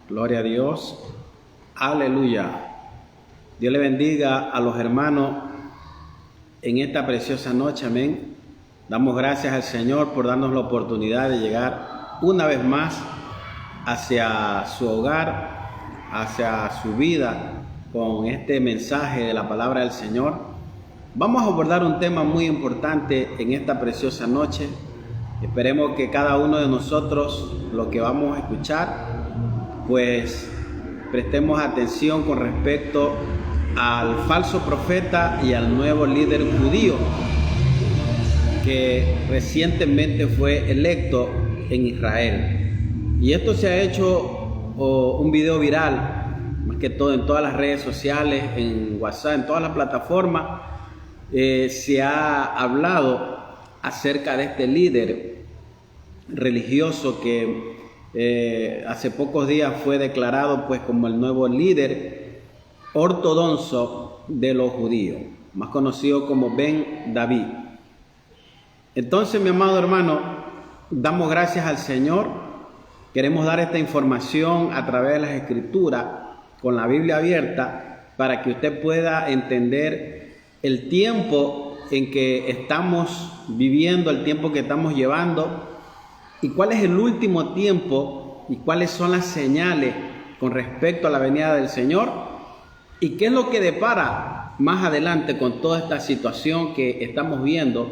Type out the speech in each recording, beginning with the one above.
Gloria a Dios. Aleluya. Dios le bendiga a los hermanos en esta preciosa noche. Amén. Damos gracias al Señor por darnos la oportunidad de llegar una vez más hacia su hogar, hacia su vida, con este mensaje de la palabra del Señor. Vamos a abordar un tema muy importante en esta preciosa noche. Esperemos que cada uno de nosotros, lo que vamos a escuchar, pues prestemos atención con respecto al falso profeta y al nuevo líder judío que recientemente fue electo en Israel. Y esto se ha hecho un video viral, más que todo en todas las redes sociales, en WhatsApp, en todas las plataformas. Se ha hablado acerca de este líder religioso que hace pocos días fue declarado pues como el nuevo líder ortodoxo de los judíos, más conocido como Ben David. Entonces, mi amado hermano, damos gracias al Señor. Queremos dar esta información a través de las Escrituras, con la Biblia abierta, para que usted pueda entender el tiempo en que estamos viviendo, el tiempo que estamos llevando, y cuál es el último tiempo y cuáles son las señales con respecto a la venida del Señor, y qué es lo que depara más adelante con toda esta situación que estamos viendo,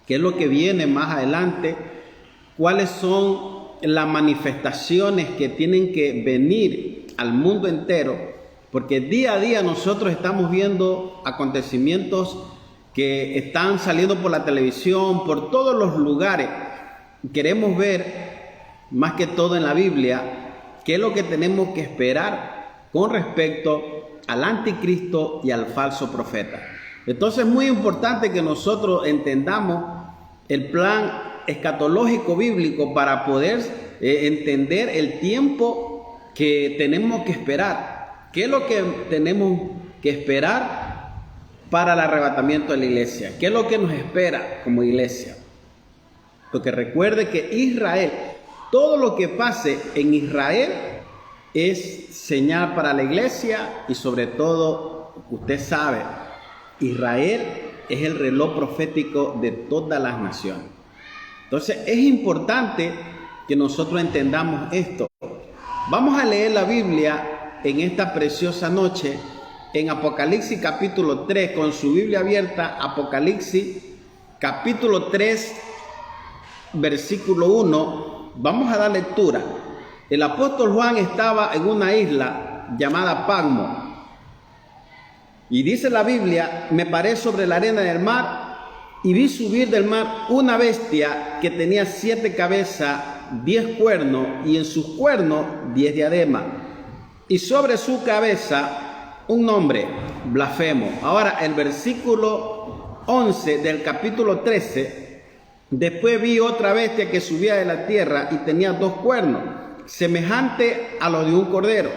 qué es lo que viene más adelante, cuáles son las manifestaciones que tienen que venir al mundo entero, porque día a día nosotros estamos viendo acontecimientos que están saliendo por la televisión, por todos los lugares. Queremos ver, más que todo en la Biblia, qué es lo que tenemos que esperar con respecto al anticristo y al falso profeta. Entonces es muy importante que nosotros entendamos el plan escatológico bíblico para poder entender el tiempo que tenemos que esperar. ¿Qué es lo que tenemos que esperar para el arrebatamiento de la iglesia? ¿Qué es lo que nos espera como iglesia? Porque recuerde que Israel, todo lo que pase en Israel es señal para la iglesia, y sobre todo, usted sabe, Israel es el reloj profético de todas las naciones. Entonces es importante que nosotros entendamos esto. Vamos a leer la Biblia en esta preciosa noche en Apocalipsis capítulo 3, con su Biblia abierta. Apocalipsis capítulo 3, versículo 1, vamos a dar lectura. El apóstol Juan estaba en una isla llamada Patmos, y dice la Biblia: me paré sobre la arena del mar y vi subir del mar una bestia que tenía 7 cabezas, 10 cuernos, y en sus cuernos 10 diademas, y sobre su cabeza un nombre, blasfemo. Ahora el versículo 11 del capítulo 13: después vi otra bestia que subía de la tierra y tenía 2 cuernos, semejante a los de un cordero,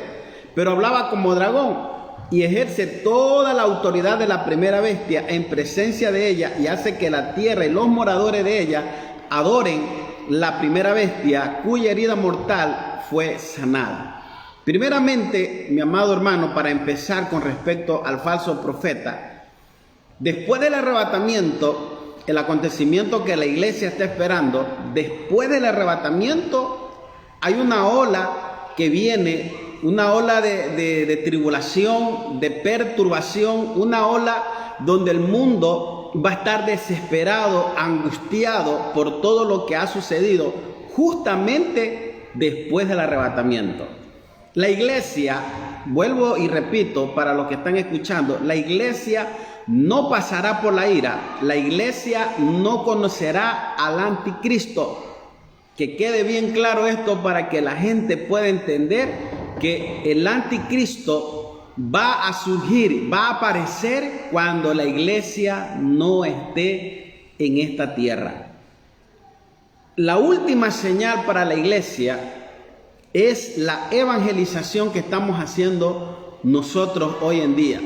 pero hablaba como dragón, y ejerce toda la autoridad de la primera bestia en presencia de ella, y hace que la tierra y los moradores de ella adoren la primera bestia, cuya herida mortal fue sanada. Primeramente, mi amado hermano, para empezar con respecto al falso profeta, después del arrebatamiento, el acontecimiento que la iglesia está esperando, después del arrebatamiento hay una ola que viene, una ola de tribulación, de perturbación, una ola donde el mundo va a estar desesperado, angustiado por todo lo que ha sucedido justamente después del arrebatamiento. La iglesia, vuelvo y repito para los que están escuchando, la iglesia no pasará por la ira, la iglesia no conocerá al anticristo. Que quede bien claro esto para que la gente pueda entender que el anticristo va a surgir, va a aparecer cuando la iglesia no esté en esta tierra. La última señal para la iglesia es la evangelización que estamos haciendo nosotros hoy en día.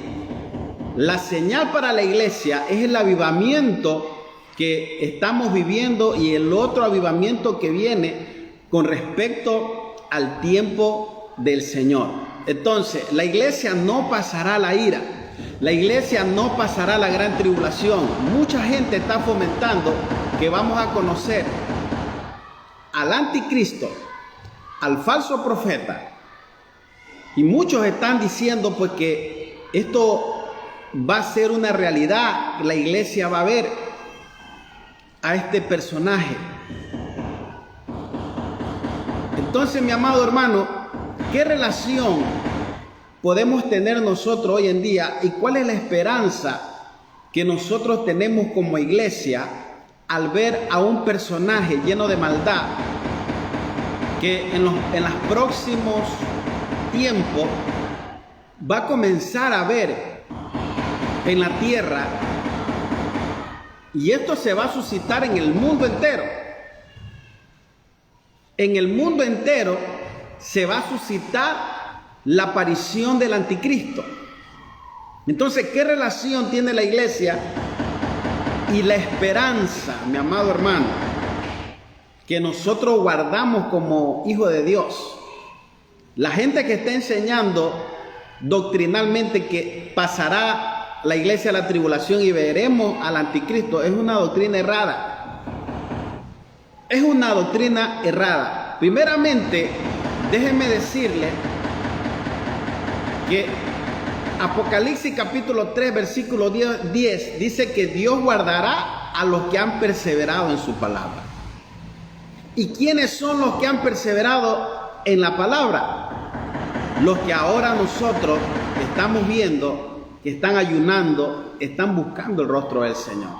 La señal para la iglesia es el avivamiento que estamos viviendo y el otro avivamiento que viene con respecto al tiempo del Señor. Entonces, la iglesia no pasará la ira. La iglesia no pasará la gran tribulación. Mucha gente está fomentando que vamos a conocer al anticristo, al falso profeta. Y muchos están diciendo pues que esto va a ser una realidad. La iglesia va a ver a este personaje. Entonces, mi amado hermano, ¿qué relación podemos tener nosotros hoy en día y cuál es la esperanza que nosotros tenemos como iglesia al ver a un personaje lleno de maldad que en los próximos tiempos va a comenzar a ver en la tierra, y esto se va a suscitar en el mundo entero? En el mundo entero se va a suscitar la aparición del anticristo. Entonces, ¿qué relación tiene la iglesia y la esperanza, mi amado hermano, que nosotros guardamos como hijos de Dios? La gente que está enseñando doctrinalmente que pasará la iglesia a la tribulación y veremos al anticristo es una doctrina errada. Es una doctrina errada. Primeramente, déjenme decirle que Apocalipsis capítulo 3, versículo 10 dice que Dios guardará a los que han perseverado en su palabra. ¿Y quiénes son los que han perseverado en la palabra? Los que ahora nosotros estamos viendo que están ayunando, están buscando el rostro del Señor.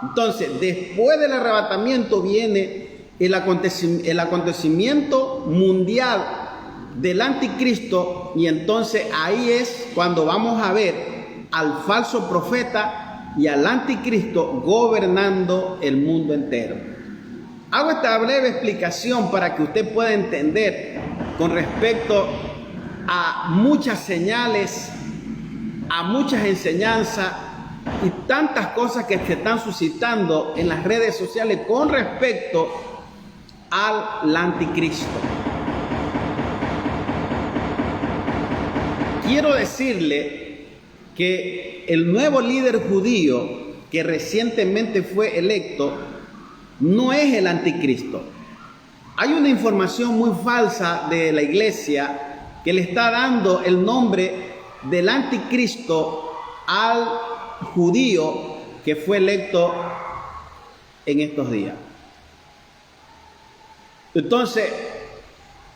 Entonces, después del arrebatamiento viene el acontecimiento mundial del anticristo, y entonces ahí es cuando vamos a ver al falso profeta y al anticristo gobernando el mundo entero. Hago esta breve explicación para que usted pueda entender con respecto a muchas señales, a muchas enseñanzas y tantas cosas que se están suscitando en las redes sociales con respecto al anticristo. Quiero decirle que el nuevo líder judío que recientemente fue electo no es el anticristo. Hay una información muy falsa de la iglesia que le está dando el nombre del anticristo al judío que fue electo en estos días. Entonces,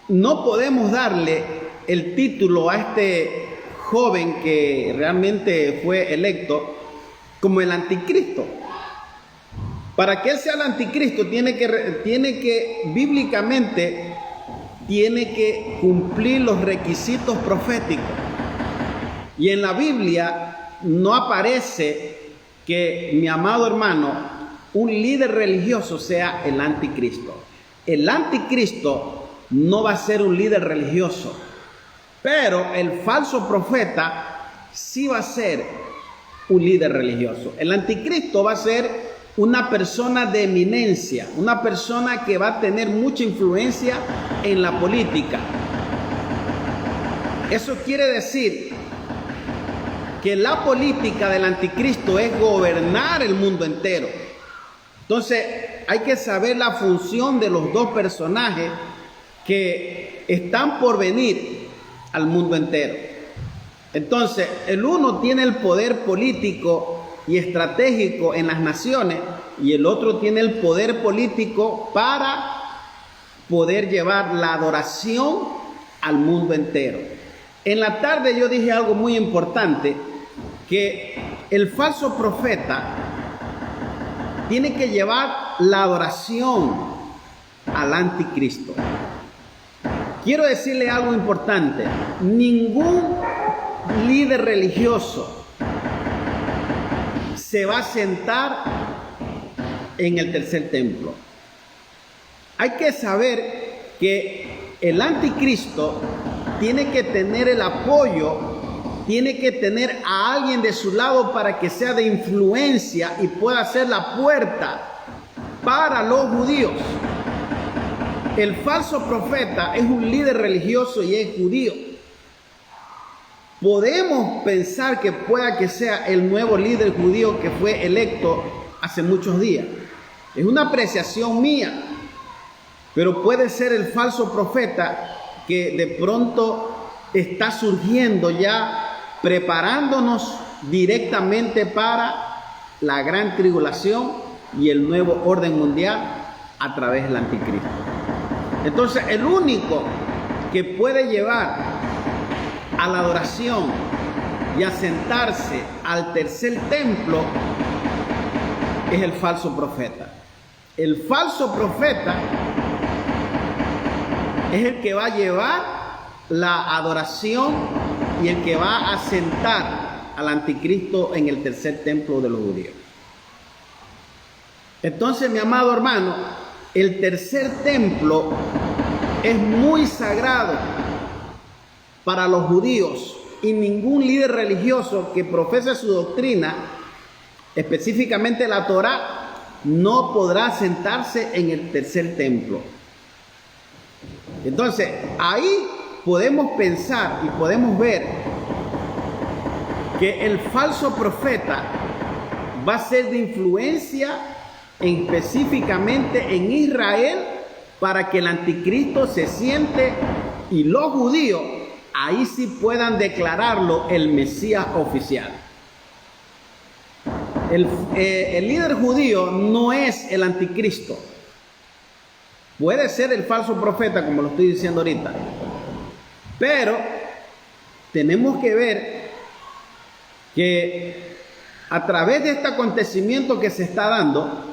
no podemos darle el título a este joven que realmente fue electo como el anticristo. Para que él sea el anticristo tiene que bíblicamente tiene que cumplir los requisitos proféticos. Y en la Biblia no aparece que, mi amado hermano, un líder religioso sea el anticristo. El anticristo no va a ser un líder religioso, pero el falso profeta sí va a ser un líder religioso. El anticristo va a ser una persona de eminencia, una persona que va a tener mucha influencia en la política. Eso quiere decir que la política del anticristo es gobernar el mundo entero. Entonces, hay que saber la función de los dos personajes que están por venir al mundo entero. Entonces, el uno tiene el poder político y estratégico en las naciones, y el otro tiene el poder político para poder llevar la adoración al mundo entero. En la tarde yo dije algo muy importante, que el falso profeta tiene que llevar la adoración al anticristo. Quiero decirle algo importante: ningún líder religioso se va a sentar en el tercer templo. Hay que saber que el anticristo tiene que tener el apoyo, tiene que tener a alguien de su lado para que sea de influencia y pueda ser la puerta para los judíos. El falso profeta es un líder religioso y es judío. Podemos pensar que pueda que sea el nuevo líder judío que fue electo hace muchos días. Es una apreciación mía, pero puede ser el falso profeta que de pronto está surgiendo ya, preparándonos directamente para la gran tribulación y el nuevo orden mundial a través del anticristo. Entonces, el único que puede llevar a la adoración y a sentarse al tercer templo es el falso profeta. El falso profeta es el que va a llevar la adoración y el que va a sentar al anticristo en el tercer templo de los judíos. Entonces, mi amado hermano, el tercer templo es muy sagrado para los judíos y ningún líder religioso que profese su doctrina, específicamente la Torá, no podrá sentarse en el tercer templo. Entonces, ahí podemos pensar y podemos ver que el falso profeta va a ser de influencia específicamente en Israel para que el anticristo se siente y los judíos ahí sí puedan declararlo el Mesías oficial. El líder judío no es el anticristo. Puede ser el falso profeta, como lo estoy diciendo ahorita. Pero tenemos que ver que a través de este acontecimiento que se está dando,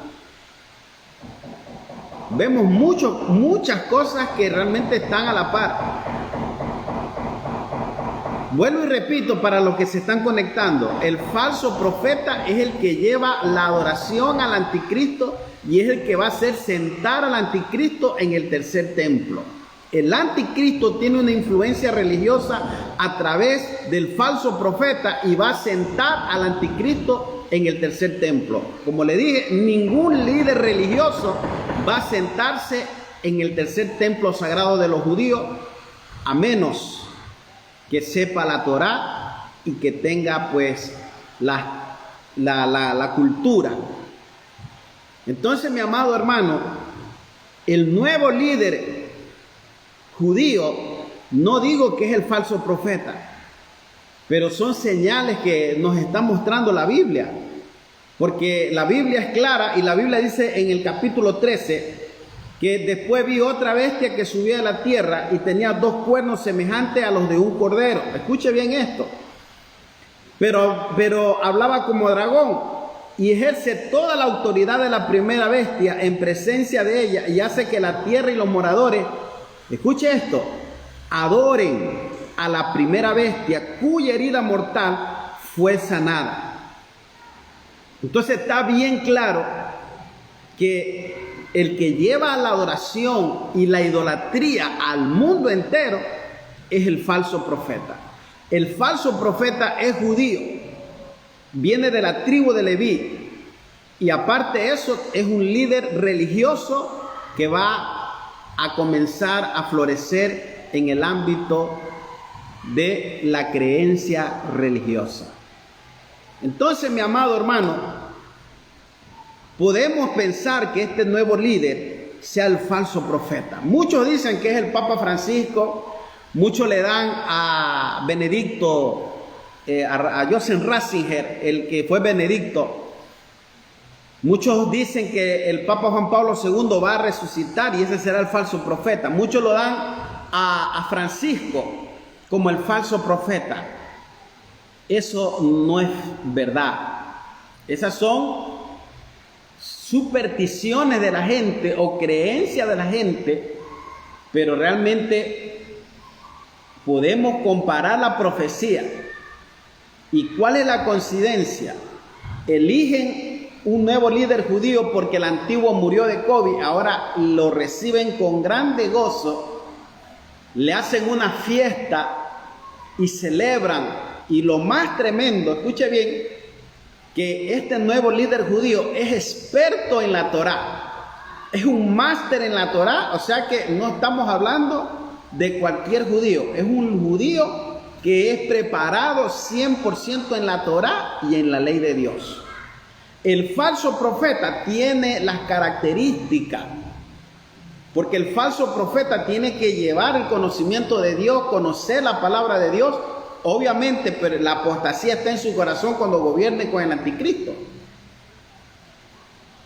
vemos muchas cosas que realmente están a la par. Vuelvo y repito para los que se están conectando, el falso profeta es el que lleva la adoración al anticristo y es el que va a hacer sentar al anticristo en el tercer templo. El anticristo tiene una influencia religiosa a través del falso profeta y va a sentar al anticristo en el tercer templo. Como le dije, ningún líder religioso va a sentarse en el tercer templo sagrado de los judíos a menos que sepa la Torá y que tenga pues la cultura. Entonces, mi amado hermano, el nuevo líder judío, no digo que es el falso profeta, pero son señales que nos está mostrando la Biblia, porque la Biblia es clara y la Biblia dice en el capítulo 13 que después vi otra bestia que subía de la tierra y tenía 2 cuernos semejantes a los de un cordero. Escuche bien esto. Pero hablaba como dragón y ejerce toda la autoridad de la primera bestia en presencia de ella y hace que la tierra y los moradores, escuche esto, adoren a la primera bestia cuya herida mortal fue sanada. Entonces está bien claro que el que lleva la adoración y la idolatría al mundo entero es el falso profeta. El falso profeta es judío, viene de la tribu de Leví y aparte de eso es un líder religioso que va a comenzar a florecer en el ámbito de la creencia religiosa. Entonces, mi amado hermano, podemos pensar que este nuevo líder sea el falso profeta. Muchos dicen que es el Papa Francisco, muchos le dan a Benedicto, a Joseph Ratzinger, el que fue Benedicto. Muchos dicen que el Papa Juan Pablo II va a resucitar y ese será el falso profeta. Muchos lo dan a Francisco como el falso profeta. Eso no es verdad. Esas son supersticiones de la gente o creencias de la gente, pero realmente podemos comparar la profecía. ¿Y cuál es la coincidencia? Eligen un nuevo líder judío porque el antiguo murió de COVID, ahora lo reciben con grande gozo, le hacen una fiesta y celebran, y lo más tremendo, escuche bien, que este nuevo líder judío es experto en la Torá. es un máster en la Torá, o sea que no estamos hablando de cualquier judío, es un judío que es preparado 100% en la Torá y en la ley de Dios. El falso profeta tiene las características, porque el falso profeta tiene que llevar el conocimiento de Dios, conocer la palabra de Dios, obviamente, pero la apostasía está en su corazón cuando gobierne con el anticristo.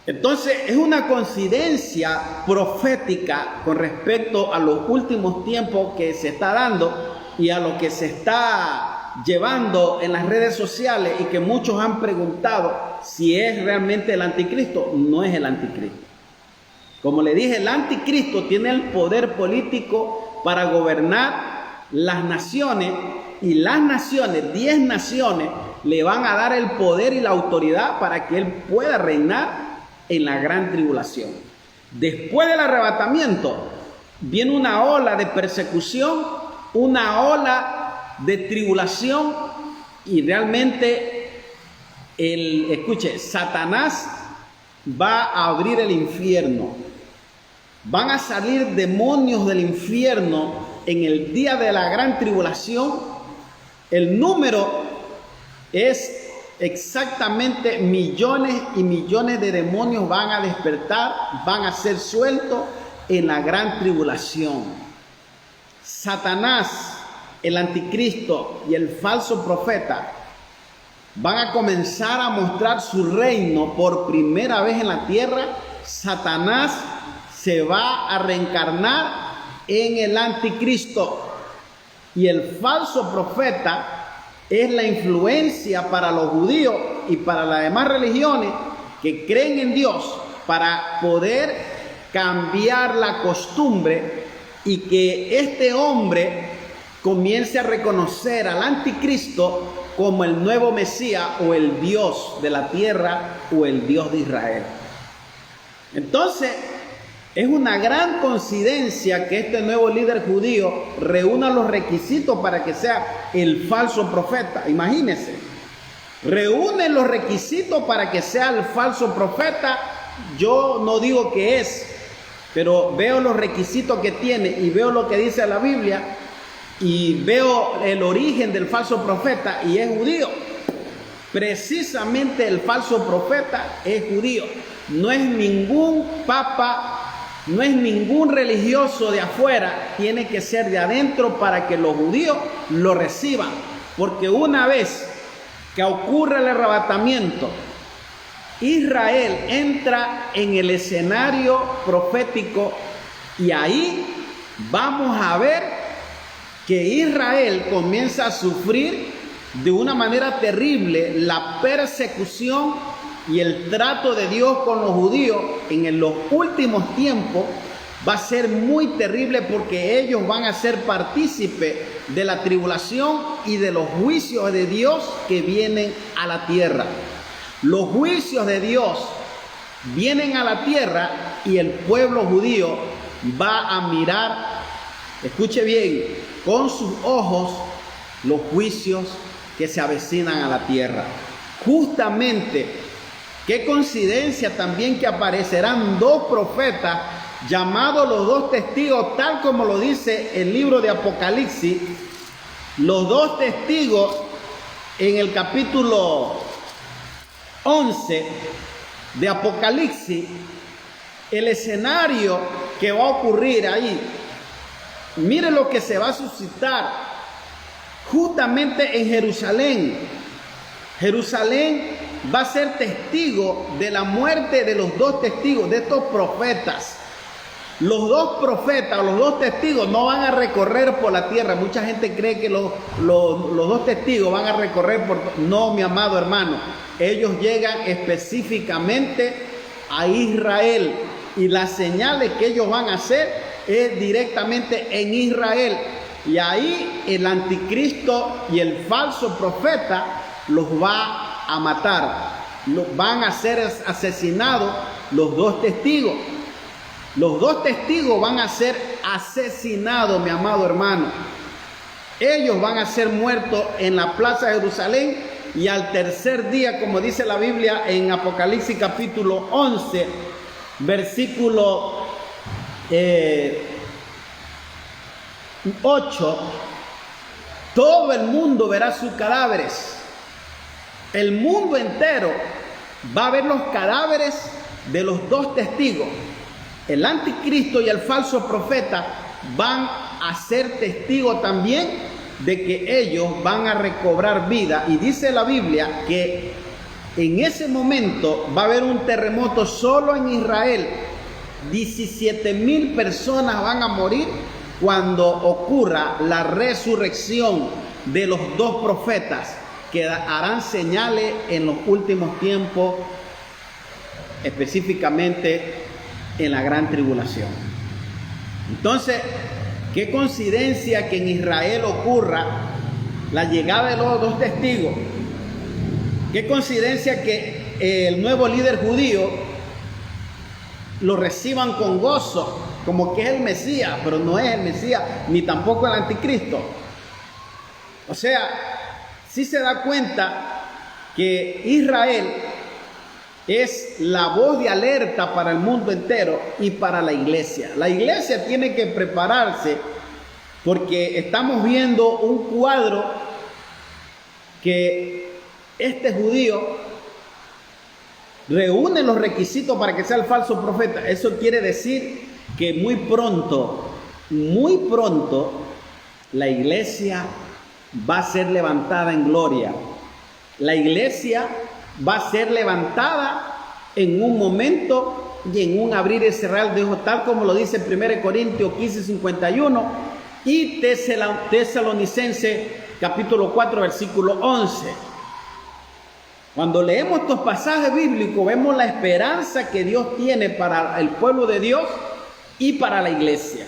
Entonces es una coincidencia profética con respecto a los últimos tiempos que se está dando y a lo que se está llevando en las redes sociales, y que muchos han preguntado si es realmente el anticristo. No es el anticristo. Como le dije, el anticristo tiene el poder político para gobernar las naciones, y las naciones, 10 naciones, le van a dar el poder y la autoridad para que él pueda reinar en la gran tribulación. Después del arrebatamiento viene una ola de persecución, una ola de tribulación, y realmente escuche, Satanás va a abrir el infierno. Van a salir demonios del infierno en el día de la gran tribulación. El número es exactamente millones y millones de demonios van a despertar, van a ser sueltos en la gran tribulación. Satanás, el anticristo y el falso profeta van a comenzar a mostrar su reino por primera vez en la tierra. Satanás se va a reencarnar en el anticristo, y el falso profeta es la influencia para los judíos y para las demás religiones que creen en Dios, para poder cambiar la costumbre y que este hombre comience a reconocer al anticristo como el nuevo Mesías, o el Dios de la tierra, o el Dios de Israel. Entonces, es una gran coincidencia que este nuevo líder judío reúna los requisitos para que sea el falso profeta. Imagínense, reúne los requisitos para que sea el falso profeta. Yo no digo que es, pero veo los requisitos que tiene y veo lo que dice la Biblia y veo el origen del falso profeta, y es judío. Precisamente el falso profeta es judío. No es ningún papa, no es ningún religioso de afuera, tiene que ser de adentro para que los judíos lo reciban. Porque una vez que ocurre el arrebatamiento, Israel entra en el escenario profético, y ahí vamos a ver que Israel comienza a sufrir de una manera terrible la persecución y el trato de Dios con los judíos en los últimos tiempos. Va a ser muy terrible, porque ellos van a ser partícipes de la tribulación y de los juicios de Dios que vienen a la tierra. Los juicios de Dios vienen a la tierra, y el pueblo judío va a mirar, escuche bien, con sus ojos los juicios que se avecinan a la tierra. Justamente, qué coincidencia también que aparecerán dos profetas llamados los dos testigos, tal como lo dice el libro de Apocalipsis. Los dos testigos en el capítulo 11 de Apocalipsis, el escenario que va a ocurrir ahí. Mire lo que se va a suscitar justamente en Jerusalén. Jerusalén va a ser testigo de la muerte de los dos testigos, de estos profetas. Los dos profetas o los dos testigos no van a recorrer por la tierra. Mucha gente cree que los dos testigos van a recorrer por... No, mi amado hermano. Ellos llegan específicamente a Israel, y las señales que ellos van a hacer es directamente en Israel. Y ahí el anticristo y el falso profeta los va a matar. Van a ser asesinados los dos testigos. Los dos testigos van a ser asesinados, mi amado hermano. Ellos van a ser muertos en la plaza de Jerusalén, y al tercer día, como dice la Biblia en Apocalipsis capítulo 11, versículo 8, todo el mundo verá sus cadáveres. El mundo entero va a ver los cadáveres de los dos testigos. El anticristo y el falso profeta van a ser testigos también de que ellos van a recobrar vida. Y dice la Biblia que en ese momento va a haber un terremoto solo en Israel. 17,000 personas van a morir cuando ocurra la resurrección de los dos profetas que harán señales en los últimos tiempos, específicamente en la gran tribulación. Entonces, qué coincidencia que en Israel ocurra la llegada de los dos testigos. Qué coincidencia que el nuevo líder judío lo reciban con gozo, como que es el Mesías, pero no es el Mesías, ni tampoco el anticristo. O sea, sí se da cuenta que Israel es la voz de alerta para el mundo entero y para la iglesia. La iglesia tiene que prepararse porque estamos viendo un cuadro que este judío reúne los requisitos para que sea el falso profeta. Eso quiere decir que muy pronto, la iglesia va a ser levantada en gloria. La iglesia va a ser levantada en un momento y en un abrir y cerrar de ojos, tal como lo dice 1 Corintios 15:51 y Tesalonicenses capítulo 4 versículo 11. Cuando leemos estos pasajes bíblicos vemos la esperanza que Dios tiene para el pueblo de Dios y para la iglesia.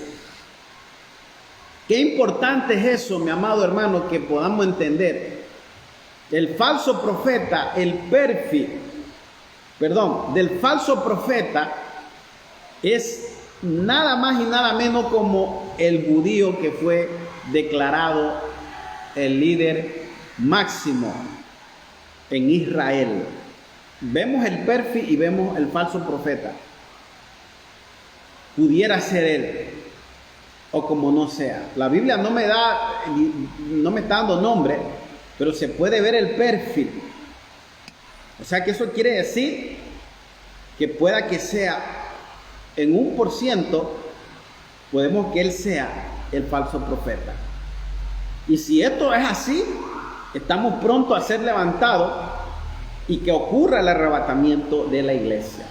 Qué importante es eso, mi amado hermano, que podamos entender. El falso profeta, del falso profeta es nada más y nada menos como el judío que fue declarado el líder máximo en Israel. Vemos el perfil y vemos el falso profeta. Pudiera ser él o como no sea. La Biblia no me está dando nombre, pero se puede ver el perfil. O sea que eso quiere decir que pueda que sea en 1%, podemos que él sea el falso profeta. Y si esto es así, estamos pronto a ser levantados y que ocurra el arrebatamiento de la iglesia.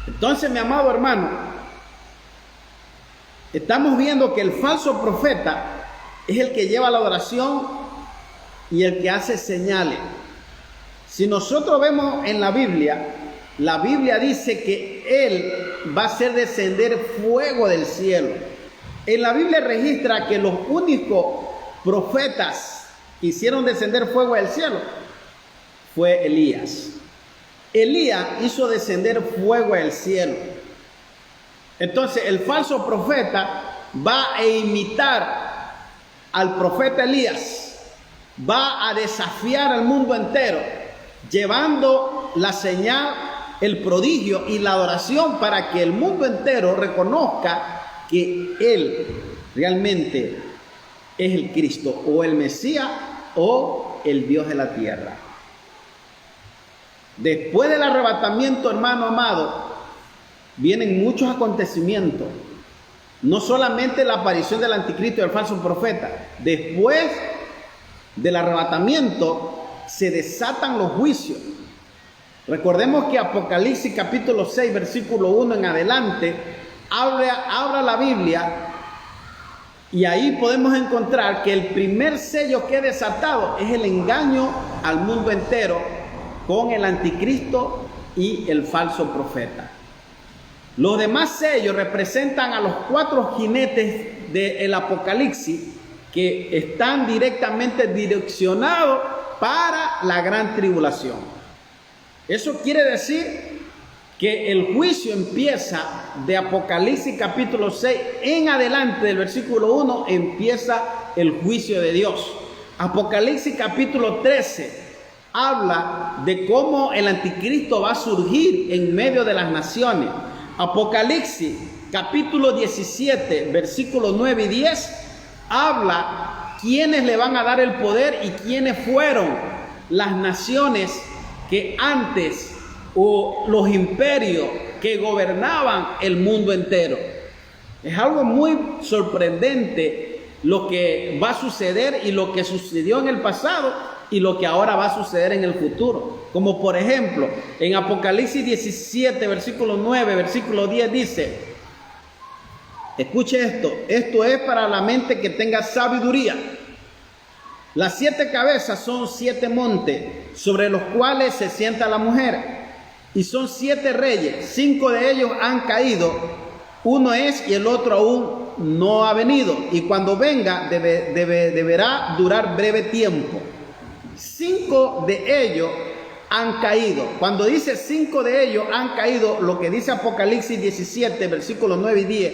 Entonces, mi amado hermano, estamos viendo que el falso profeta es el que lleva la adoración y el que hace señales. Si nosotros vemos en la Biblia dice que él va a hacer descender fuego del cielo. En la Biblia registra que los únicos profetas que hicieron descender fuego del cielo fue Elías. Elías hizo descender fuego del cielo. Entonces el falso profeta va a imitar al profeta Elías, va a desafiar al mundo entero, llevando la señal, el prodigio y la adoración para que el mundo entero reconozca que él realmente es el Cristo o el Mesías o el Dios de la tierra. Después del arrebatamiento, hermano amado, vienen muchos acontecimientos. No solamente la aparición del anticristo y del falso profeta. Después del arrebatamiento se desatan los juicios. Recordemos que Apocalipsis capítulo 6 versículo 1 en adelante abra la Biblia y ahí podemos encontrar que el primer sello que es desatado es el engaño al mundo entero con el anticristo y el falso profeta. Los demás sellos representan a los 4 jinetes del Apocalipsis que están directamente direccionados para la gran tribulación. Eso quiere decir que el juicio empieza de Apocalipsis capítulo 6 en adelante, del versículo 1 empieza el juicio de Dios. Apocalipsis capítulo 13 habla de cómo el anticristo va a surgir en medio de las naciones. Apocalipsis capítulo 17, versículos 9 y 10, habla quiénes le van a dar el poder y quiénes fueron las naciones que antes, o los imperios que gobernaban el mundo entero. Es algo muy sorprendente lo que va a suceder y lo que sucedió en el pasado y lo que ahora va a suceder en el futuro. Como por ejemplo, en Apocalipsis 17, versículo 9, versículo 10 dice, escuche esto es para la mente que tenga sabiduría. Las 7 cabezas son 7 montes sobre los cuales se sienta la mujer, y son 7 reyes, 5 de ellos han caído, uno es y el otro aún no ha venido, y cuando venga deberá durar breve tiempo. 5 de ellos han caído. Cuando dice 5 de ellos han caído, lo que dice Apocalipsis 17, versículos 9 y 10,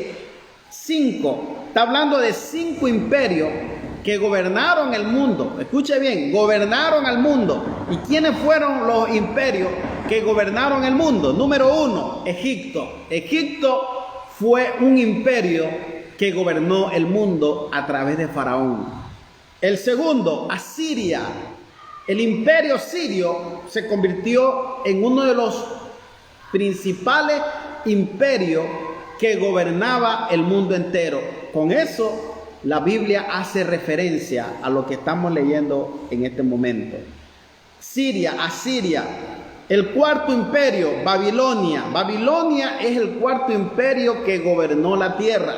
5, está hablando de 5 imperios que gobernaron el mundo. Escuche bien, gobernaron al mundo. ¿Y quiénes fueron los imperios que gobernaron el mundo? Número 1, Egipto. Egipto fue un imperio que gobernó el mundo a través de Faraón. El segundo, Asiria. El imperio sirio se convirtió en uno de los principales imperios que gobernaba el mundo entero. Con eso, la Biblia hace referencia a lo que estamos leyendo en este momento. Siria, Asiria. El cuarto imperio, Babilonia. Babilonia es el cuarto imperio que gobernó la tierra.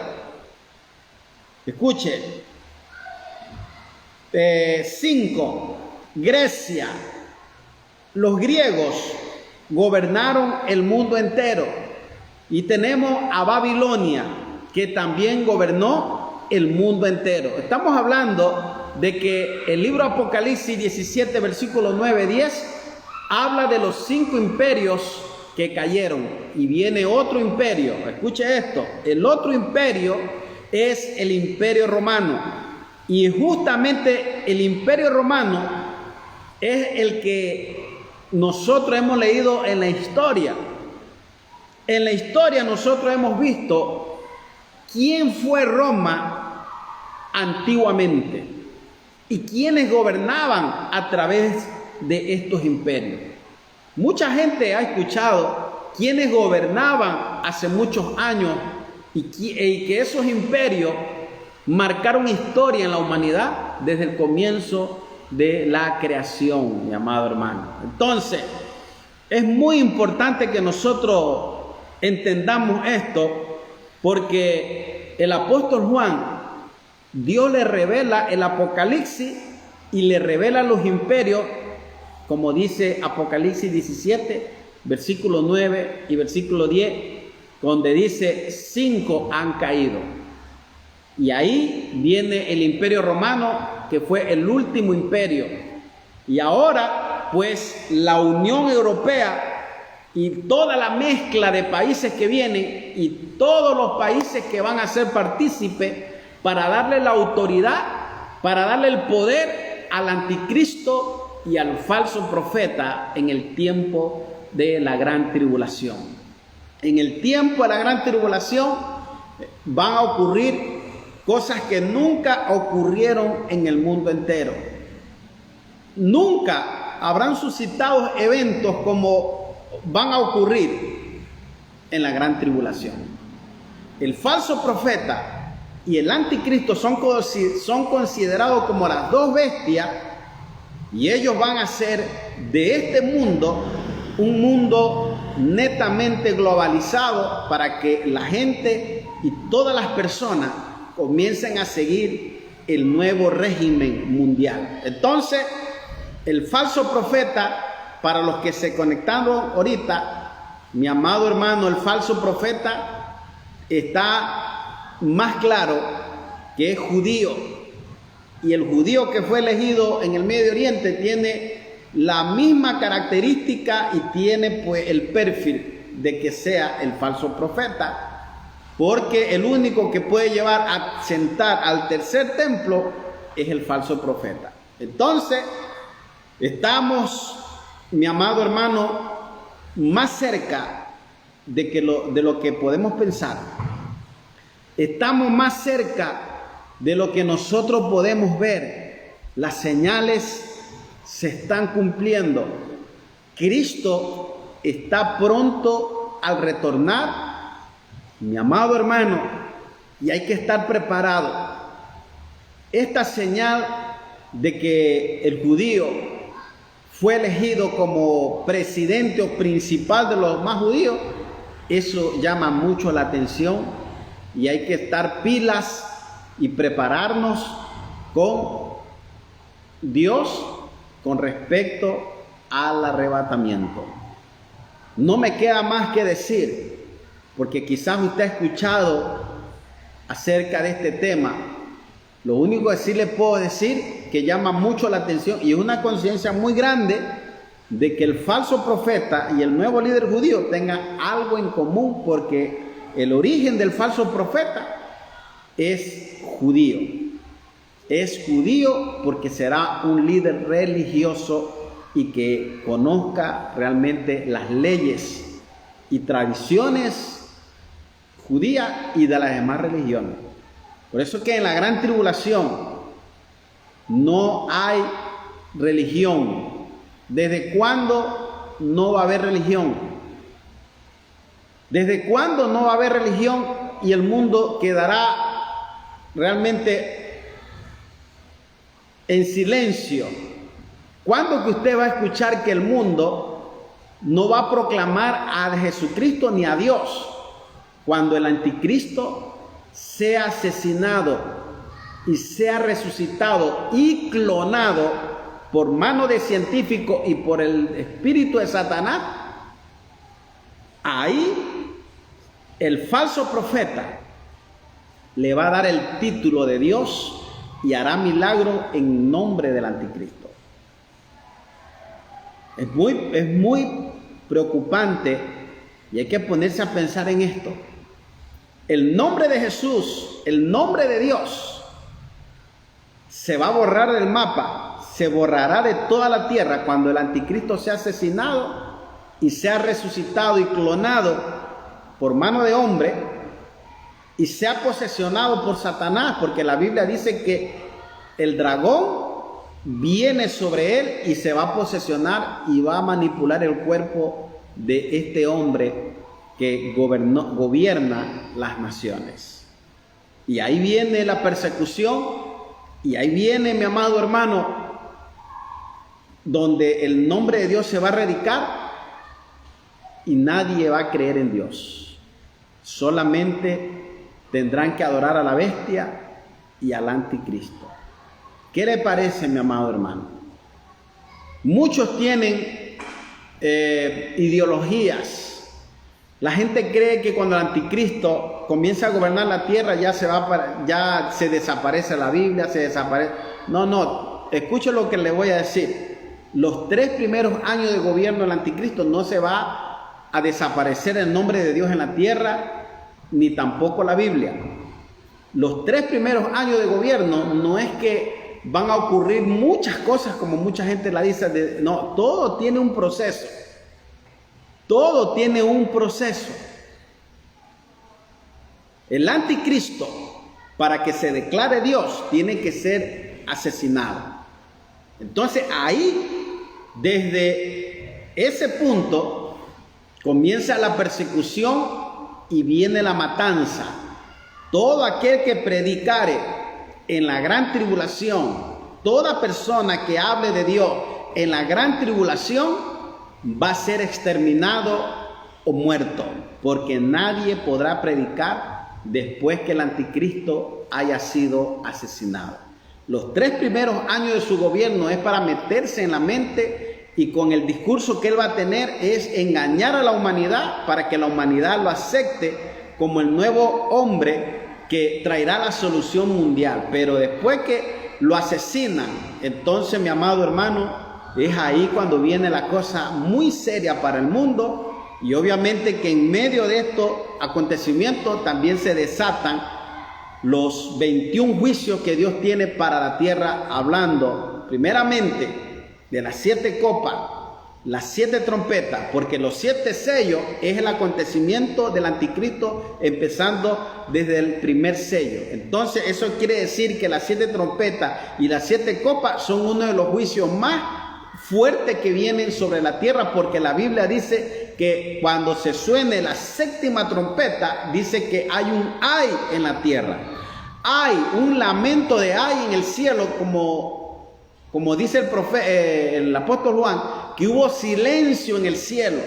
Escuche. 5. Grecia. Los griegos gobernaron el mundo entero. Y tenemos a Babilonia, que también gobernó el mundo entero. Estamos hablando de que el libro Apocalipsis 17, versículos 9, 10, habla de los 5 imperios que cayeron. Y viene otro imperio. Escuche esto. El otro imperio es el imperio romano. Y justamente el imperio romano es el que nosotros hemos leído en la historia. En la historia nosotros hemos visto quién fue Roma antiguamente y quiénes gobernaban a través de estos imperios. Mucha gente ha escuchado quiénes gobernaban hace muchos años y que esos imperios marcaron historia en la humanidad desde el comienzo de la creación, mi amado hermano. Entonces, es muy importante que nosotros entendamos esto, porque el apóstol Juan, Dios le revela el Apocalipsis y le revela los imperios, como dice Apocalipsis 17, versículo 9 y versículo 10, donde dice 5 han caído. Y ahí viene el imperio romano, que fue el último imperio. Y ahora, pues, la Unión Europea y toda la mezcla de países que vienen y todos los países que van a ser partícipes para darle la autoridad, para darle el poder al anticristo y al falso profeta en el tiempo de la gran tribulación. En el tiempo de la gran tribulación van a ocurrir cosas que nunca ocurrieron en el mundo entero. Nunca habrán suscitado eventos como van a ocurrir en la gran tribulación. El falso profeta y el anticristo son considerados como las dos bestias, y ellos van a hacer de este mundo un mundo netamente globalizado para que la gente y todas las personas comiencen a seguir el nuevo régimen mundial. Entonces, el falso profeta, para los que se conectaron ahorita, mi amado hermano, el falso profeta está más claro que es judío. Y el judío que fue elegido en el Medio Oriente tiene la misma característica y tiene pues el perfil de que sea el falso profeta, porque el único que puede llevar a sentar al tercer templo es el falso profeta. Entonces, Estamos, mi amado hermano, más cerca de lo que podemos pensar. Estamos más cerca de lo que nosotros podemos ver. Las señales se están cumpliendo. Cristo está pronto al retornar, mi amado hermano, y hay que estar preparado. Esta señal de que el judío fue elegido como presidente o principal de los más judíos, eso llama mucho la atención y hay que estar pilas y prepararnos con Dios con respecto al arrebatamiento. No me queda más que decir, porque quizás usted ha escuchado acerca de este tema. Lo único que sí le puedo decir que llama mucho la atención y es una conciencia muy grande de que el falso profeta y el nuevo líder judío tengan algo en común, porque el origen del falso profeta es judío. Es judío porque será un líder religioso y que conozca realmente las leyes y tradiciones judías y de las demás religiones. Por eso que en la gran tribulación no hay religión. ¿Desde cuándo no va a haber religión? ¿Desde cuándo no va a haber religión y el mundo quedará realmente en silencio? ¿Cuándo que usted va a escuchar que el mundo no va a proclamar a Jesucristo ni a Dios? Cuando el anticristo sea asesinado y sea resucitado y clonado por mano de científicos y por el espíritu de Satanás, ahí el falso profeta le va a dar el título de Dios y hará milagro en nombre del anticristo. Es muy preocupante y hay que ponerse a pensar en esto. El nombre de Jesús, el nombre de Dios, se va a borrar del mapa, se borrará de toda la tierra cuando el anticristo sea asesinado y sea resucitado y clonado por mano de hombre y sea posesionado por Satanás, porque la Biblia dice que el dragón viene sobre él y se va a posesionar y va a manipular el cuerpo de este hombre que gobierna las naciones. Y ahí viene la persecución, y ahí viene, mi amado hermano, donde el nombre de Dios se va a erradicar y nadie va a creer en Dios. Solamente tendrán que adorar a la bestia y al anticristo. ¿Qué le parece, mi amado hermano? Muchos tienen ideologías. La gente cree que cuando el anticristo comienza a gobernar la tierra ya se desaparece la Biblia, se desaparece. No, escuche lo que le voy a decir. Los 3 primeros años de gobierno del anticristo no se va a desaparecer el nombre de Dios en la tierra, ni tampoco la Biblia. Los 3 primeros años de gobierno no es que van a ocurrir muchas cosas como mucha gente la dice. No, todo tiene un proceso. Todo tiene un proceso. El anticristo, para que se declare Dios, tiene que ser asesinado. Entonces ahí, desde ese punto, comienza la persecución y viene la matanza. Todo aquel que predicare en la gran tribulación, toda persona que hable de Dios en la gran tribulación, va a ser exterminado o muerto, porque nadie podrá predicar después que el anticristo haya sido asesinado. Los 3 primeros años de su gobierno es para meterse en la mente, y con el discurso que él va a tener es engañar a la humanidad para que la humanidad lo acepte como el nuevo hombre que traerá la solución mundial. Pero después que lo asesinan, entonces, mi amado hermano, es ahí cuando viene la cosa muy seria para el mundo. Y obviamente que en medio de estos acontecimientos también se desatan los 21 juicios que Dios tiene para la tierra, hablando primeramente de las 7 copas, las 7 trompetas, porque los 7 sellos es el acontecimiento del anticristo empezando desde el primer sello. Entonces eso quiere decir que las 7 trompetas y las 7 copas son uno de los juicios más fuertes que vienen sobre la tierra, porque la Biblia dice que cuando se suene la 7ª trompeta, dice que hay un ay en la tierra. Hay un lamento de ay en el cielo, como dice el apóstol Juan, que hubo silencio en el cielo.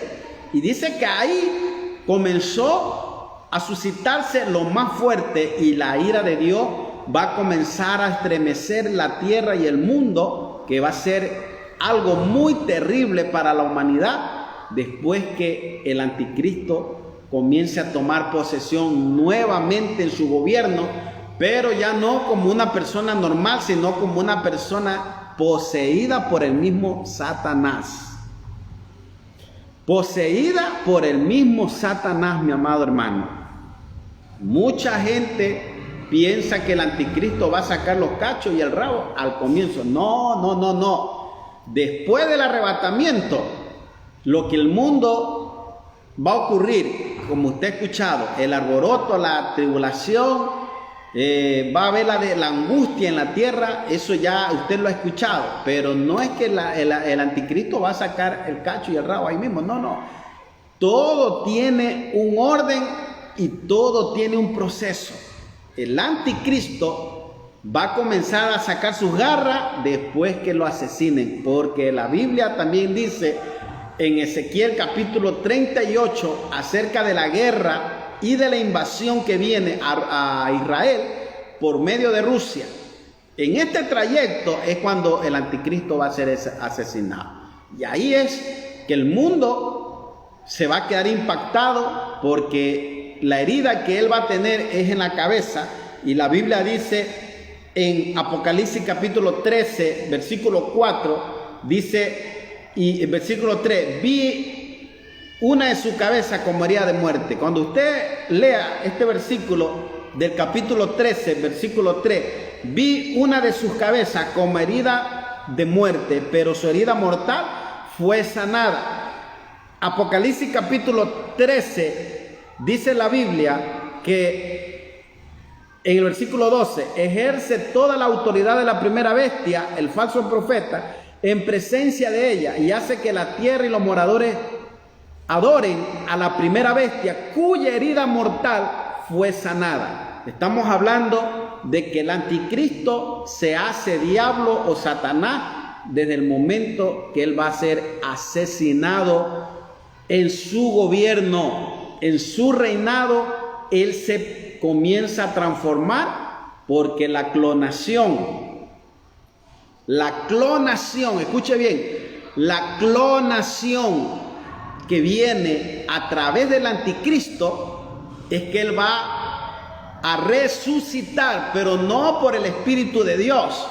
Y dice que ahí comenzó a suscitarse lo más fuerte, y la ira de Dios va a comenzar a estremecer la tierra y el mundo, que va a ser algo muy terrible para la humanidad después que el anticristo comience a tomar posesión nuevamente en su gobierno, pero ya no como una persona normal, sino como una persona poseída por el mismo Satanás. Poseída por el mismo Satanás, mi amado hermano. Mucha gente piensa que el anticristo va a sacar los cachos y el rabo al comienzo. No. Después del arrebatamiento, lo que el mundo va a ocurrir, como usted ha escuchado, el alboroto, la tribulación, va a haber la angustia en la tierra, eso ya usted lo ha escuchado, pero no es que el anticristo va a sacar el cacho y el rabo ahí mismo, no. Todo tiene un orden y todo tiene un proceso. El anticristo va a comenzar a sacar sus garras después que lo asesinen, porque la Biblia también dice en Ezequiel capítulo 38 acerca de la guerra y de la invasión que viene a Israel por medio de Rusia. En este trayecto es cuando el anticristo va a ser asesinado, y ahí es que el mundo se va a quedar impactado, porque la herida que él va a tener es en la cabeza. Y la Biblia dice en Apocalipsis capítulo 13, versículo 4, dice, y en versículo 3, vi una de su cabeza como herida de muerte. Cuando usted lea este versículo del capítulo 13, versículo 3, vi una de sus cabezas como herida de muerte, pero su herida mortal fue sanada. Apocalipsis capítulo 13, dice la Biblia que en el versículo 12, ejerce toda la autoridad de la primera bestia, el falso profeta, en presencia de ella, y hace que la tierra y los moradores adoren a la primera bestia, cuya herida mortal fue sanada. Estamos hablando de que el anticristo se hace diablo o Satanás desde el momento que él va a ser asesinado en su gobierno, en su reinado. Él se comienza a transformar, porque la clonación, escuche bien, la clonación que viene a través del anticristo es que él va a resucitar, pero no por el Espíritu de Dios,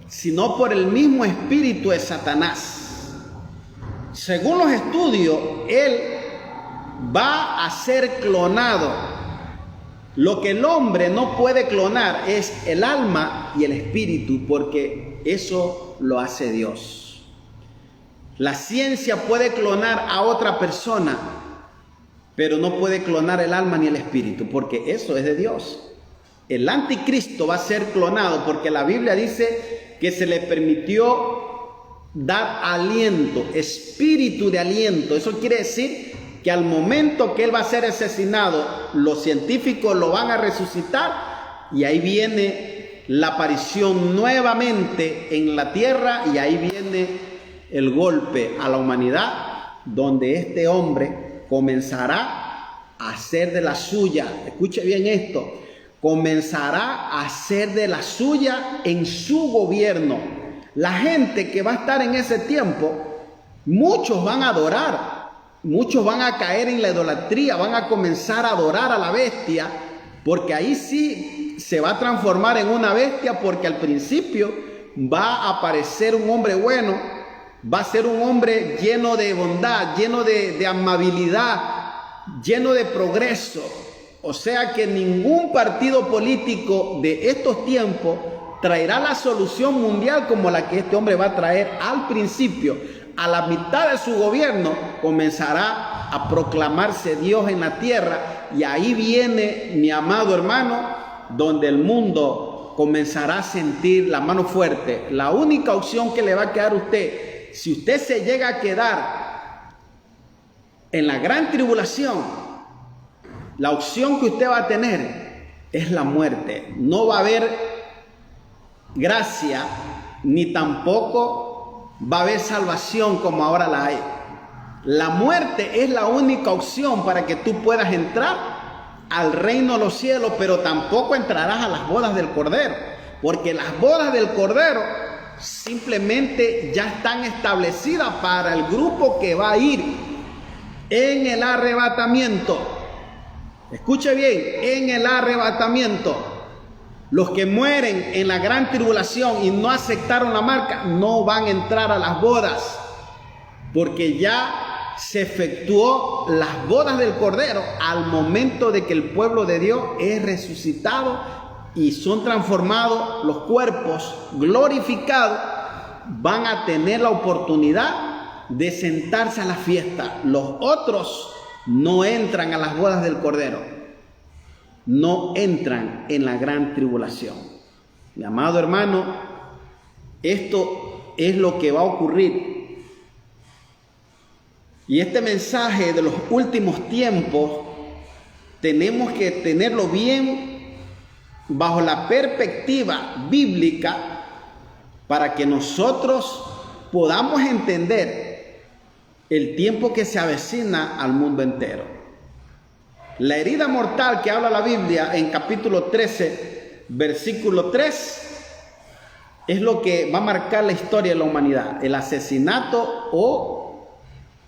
sino por el mismo espíritu de Satanás. Según los estudios, él va a ser clonado. Lo que el hombre no puede clonar es el alma y el espíritu, porque eso lo hace Dios. La ciencia puede clonar a otra persona, pero no puede clonar el alma ni el espíritu, porque eso es de Dios. El anticristo va a ser clonado porque la Biblia dice que se le permitió dar aliento, espíritu de aliento. Eso quiere decir que al momento que él va a ser asesinado, los científicos lo van a resucitar, y ahí viene la aparición nuevamente en la tierra, y ahí viene el golpe a la humanidad, donde este hombre comenzará a hacer de la suya. Escuche bien esto: comenzará a hacer de la suya en su gobierno. La gente que va a estar en ese tiempo, muchos van a adorar. Muchos van a caer en la idolatría, van a comenzar a adorar a la bestia, porque ahí sí se va a transformar en una bestia, porque al principio va a aparecer un hombre bueno, va a ser un hombre lleno de bondad, lleno de amabilidad, lleno de progreso. O sea que ningún partido político de estos tiempos traerá la solución mundial como la que este hombre va a traer al principio. A la mitad de su gobierno comenzará a proclamarse Dios en la tierra, y ahí viene, mi amado hermano, donde el mundo comenzará a sentir la mano fuerte. La única opción que le va a quedar a usted, si usted se llega a quedar en la gran tribulación, la opción que usted va a tener es la muerte. No va a haber gracia, ni tampoco va a haber salvación como ahora la hay. La muerte es la única opción para que tú puedas entrar al reino de los cielos, pero tampoco entrarás a las bodas del Cordero, porque las bodas del Cordero simplemente ya están establecidas para el grupo que va a ir en el arrebatamiento. Escuche bien, en el arrebatamiento. Los que mueren en la gran tribulación y no aceptaron la marca no van a entrar a las bodas, porque ya se efectuó las bodas del Cordero al momento de que el pueblo de Dios es resucitado y son transformados los cuerpos glorificados. Van a tener la oportunidad de sentarse a la fiesta. Los otros no entran a las bodas del Cordero. No entran en la gran tribulación. Mi amado hermano, esto es lo que va a ocurrir. Y este mensaje de los últimos tiempos tenemos que tenerlo bien bajo la perspectiva bíblica para que nosotros podamos entender el tiempo que se avecina al mundo entero. La herida mortal que habla la Biblia en capítulo 13, versículo 3, es lo que va a marcar la historia de la humanidad. El asesinato o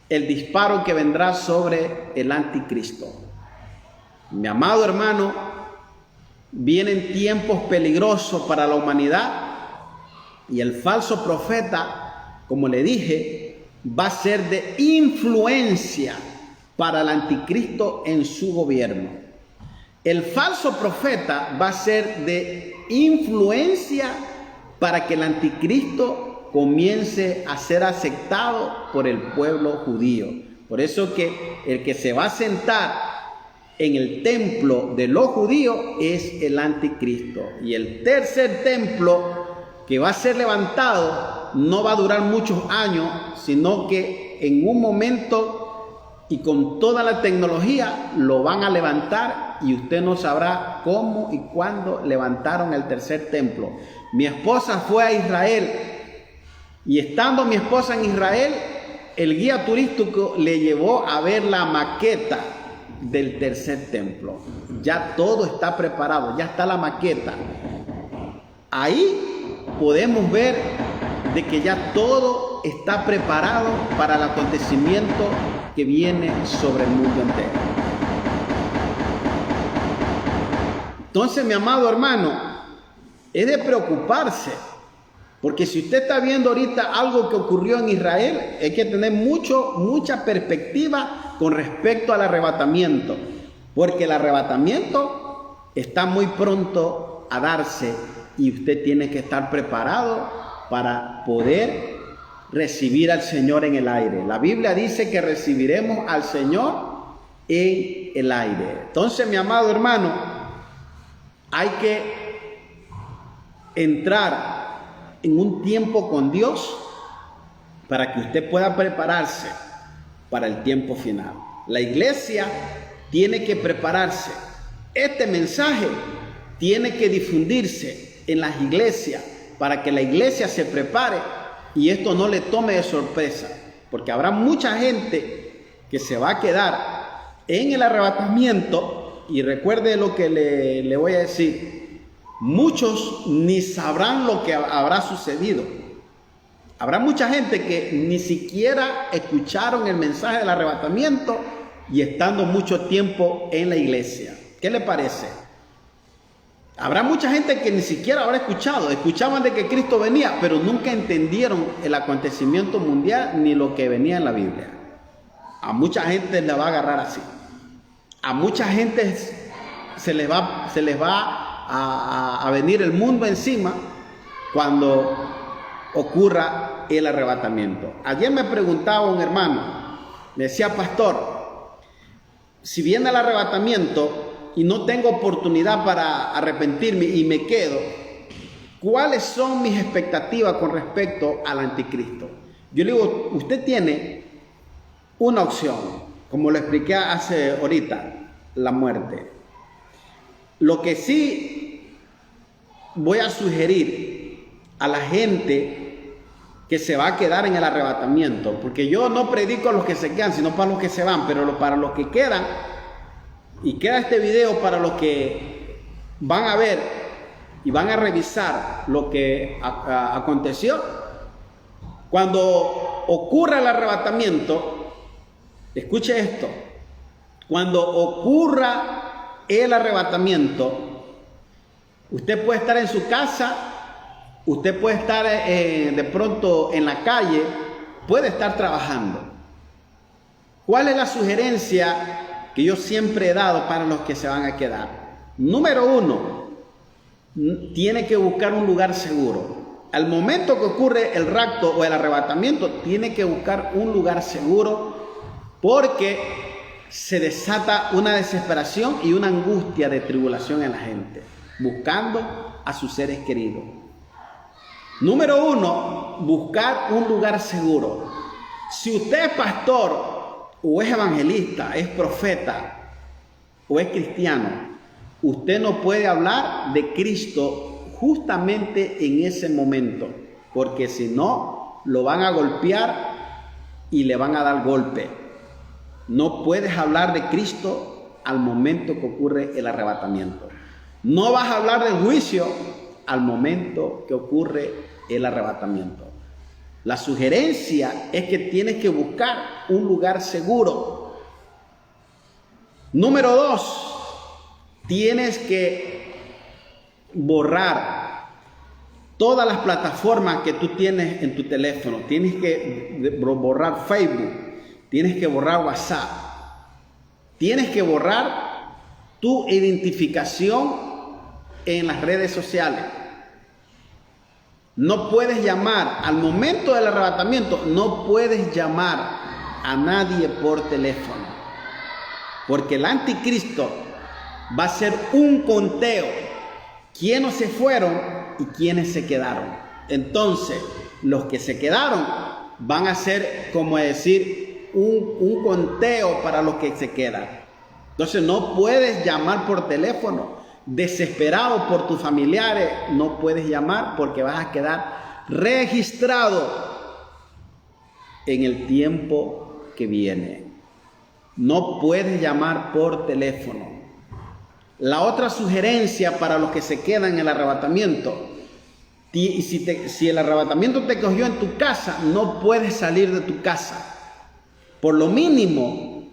el disparo que vendrá sobre el anticristo. Mi amado hermano, vienen tiempos peligrosos para la humanidad, y el falso profeta, como le dije, va a ser de influencia para el anticristo en su gobierno. El falso profeta va a ser de influencia para que el anticristo comience a ser aceptado por el pueblo judío. Por eso que el que se va a sentar en el templo de los judíos es el anticristo. Y el tercer templo que va a ser levantado no va a durar muchos años, sino que en un momento y con toda la tecnología lo van a levantar, y usted no sabrá cómo y cuándo levantaron el tercer templo. Mi esposa fue a Israel, y estando mi esposa en Israel, el guía turístico le llevó a ver la maqueta del tercer templo. Ya todo está preparado, ya está la maqueta. Ahí podemos ver de que ya todo está preparado para el acontecimiento que viene sobre el mundo entero. Entonces, mi amado hermano, es de preocuparse, porque si usted está viendo ahorita algo que ocurrió en Israel, hay que tener mucha perspectiva con respecto al arrebatamiento, porque el arrebatamiento está muy pronto a darse, y usted tiene que estar preparado para poder recibir al Señor en el aire. La Biblia dice que recibiremos al Señor en el aire. Entonces, mi amado hermano, hay que entrar en un tiempo con Dios para que usted pueda prepararse para el tiempo final. La iglesia tiene que prepararse. Este mensaje tiene que difundirse en las iglesias para que la iglesia se prepare y esto no le tome de sorpresa, porque habrá mucha gente que se va a quedar en el arrebatamiento. Y recuerde lo que le voy a decir: muchos ni sabrán lo que habrá sucedido. Habrá mucha gente que ni siquiera escucharon el mensaje del arrebatamiento y estando mucho tiempo en la iglesia. ¿Qué le parece? Habrá mucha gente que ni siquiera habrá escuchaban de que Cristo venía, pero nunca entendieron el acontecimiento mundial ni lo que venía en la Biblia. A mucha gente le va a agarrar así. A mucha gente se les va a venir el mundo encima cuando ocurra el arrebatamiento. Ayer me preguntaba un hermano, me decía: pastor, si viene el arrebatamiento y no tengo oportunidad para arrepentirme y me quedo, ¿cuáles son mis expectativas con respecto al anticristo? Yo le digo: usted tiene una opción, como lo expliqué hace ahorita, la muerte. Lo que sí voy a sugerir a la gente que se va a quedar en el arrebatamiento, porque yo no predico a los que se quedan, sino para los que se van, pero para los que quedan, y queda este video para los que van a ver y van a revisar lo que aconteció. Cuando ocurra el arrebatamiento, escuche esto: cuando ocurra el arrebatamiento, usted puede estar en su casa, usted puede estar de pronto en la calle, puede estar trabajando. ¿Cuál es la sugerencia que yo siempre he dado para los que se van a quedar? Número 1, tiene que buscar un lugar seguro. Al momento que ocurre el rapto o el arrebatamiento, tiene que buscar un lugar seguro, porque se desata una desesperación y una angustia de tribulación en la gente, buscando a sus seres queridos. Número 1, buscar un lugar seguro. Si usted es pastor o es evangelista, es profeta o es cristiano, usted no puede hablar de Cristo justamente en ese momento, porque si no, lo van a golpear y le van a dar golpe. No puedes hablar de Cristo al momento que ocurre el arrebatamiento. No vas a hablar del juicio al momento que ocurre el arrebatamiento. La sugerencia es que tienes que buscar un lugar seguro. Número 2, tienes que borrar todas las plataformas que tú tienes en tu teléfono. Tienes que borrar Facebook, tienes que borrar WhatsApp, tienes que borrar tu identificación en las redes sociales. No puedes llamar, al momento del arrebatamiento, no puedes llamar a nadie por teléfono, porque el anticristo va a hacer un conteo: quiénes se fueron y quiénes se quedaron. Entonces, los que se quedaron van a hacer, como decir, un conteo para los que se quedan. Entonces, no puedes llamar por teléfono. Desesperado por tus familiares, no puedes llamar, porque vas a quedar registrado en el tiempo que viene. No puedes llamar por teléfono. La otra sugerencia para los que se quedan en el arrebatamiento: si el arrebatamiento te cogió en tu casa, no puedes salir de tu casa. Por lo mínimo,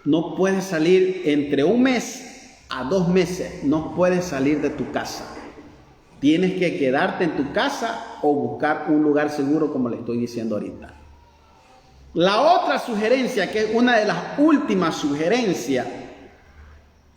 no puedes salir entre 1 mes a 2 meses, no puedes salir de tu casa. Tienes que quedarte en tu casa o buscar un lugar seguro, como le estoy diciendo ahorita. La otra sugerencia, que es una de las últimas sugerencias,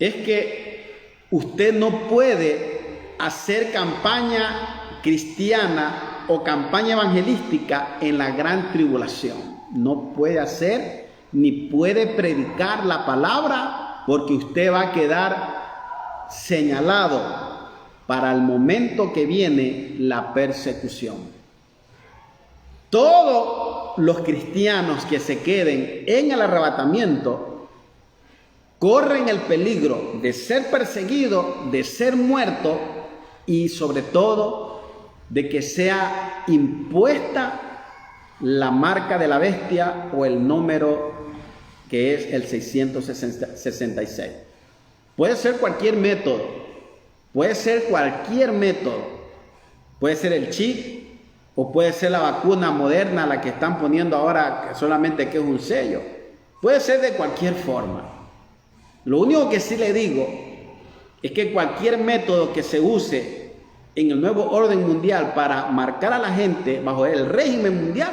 es que usted no puede hacer campaña cristiana o campaña evangelística en la gran tribulación. No puede hacer ni puede predicar la palabra, porque usted va a quedar señalado para el momento que viene la persecución. Todos los cristianos que se queden en el arrebatamiento corren el peligro de ser perseguidos, de ser muertos y sobre todo de que sea impuesta la marca de la bestia o el número que es el 666. Puede ser cualquier método, puede ser el chip o puede ser la vacuna moderna, la que están poniendo ahora, solamente que es un sello. Puede ser de cualquier forma. Lo único que sí le digo es que cualquier método que se use en el nuevo orden mundial para marcar a la gente bajo el régimen mundial,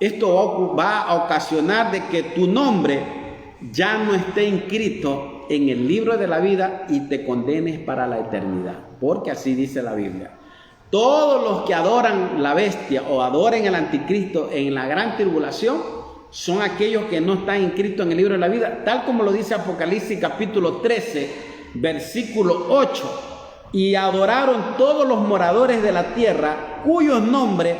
esto va a ocasionar de que tu nombre ya no esté inscrito en el libro de la vida y te condenes para la eternidad. Porque así dice la Biblia. Todos los que adoran la bestia o adoren al anticristo en la gran tribulación son aquellos que no están inscritos en el libro de la vida, tal como lo dice Apocalipsis capítulo 13, versículo 8. Y adoraron todos los moradores de la tierra cuyos nombres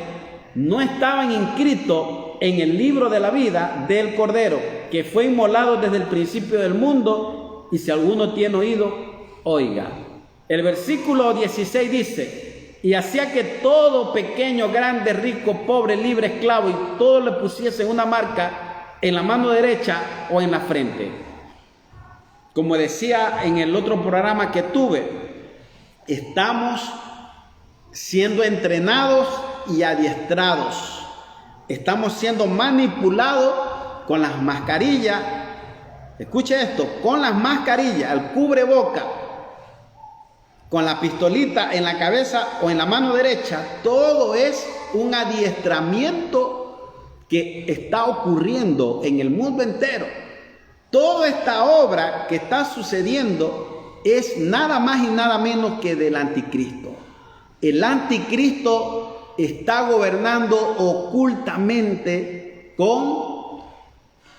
no estaban inscritos en el libro de la vida del Cordero, que fue inmolado desde el principio del mundo. Y si alguno tiene oído, oiga. El versículo 16 dice: y hacía que todo, pequeño, grande, rico, pobre, libre, esclavo, y todo le pusiesen una marca en la mano derecha o en la frente. Como decía en el otro programa que tuve, estamos siendo entrenados y adiestrados. Estamos siendo manipulados con las mascarillas. Escuche esto, con las mascarillas, el cubreboca, con la pistolita en la cabeza o en la mano derecha. Todo es un adiestramiento que está ocurriendo en el mundo entero. Toda esta obra que está sucediendo es nada más y nada menos que del anticristo. El anticristo está gobernando ocultamente con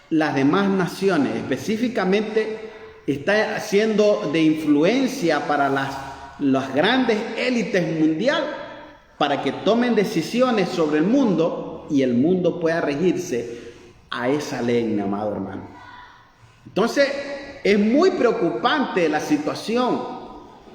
las demás naciones. Específicamente está haciendo de influencia para las grandes élites mundiales para que tomen decisiones sobre el mundo y el mundo pueda regirse a esa ley, mi amado hermano. Entonces, es muy preocupante la situación.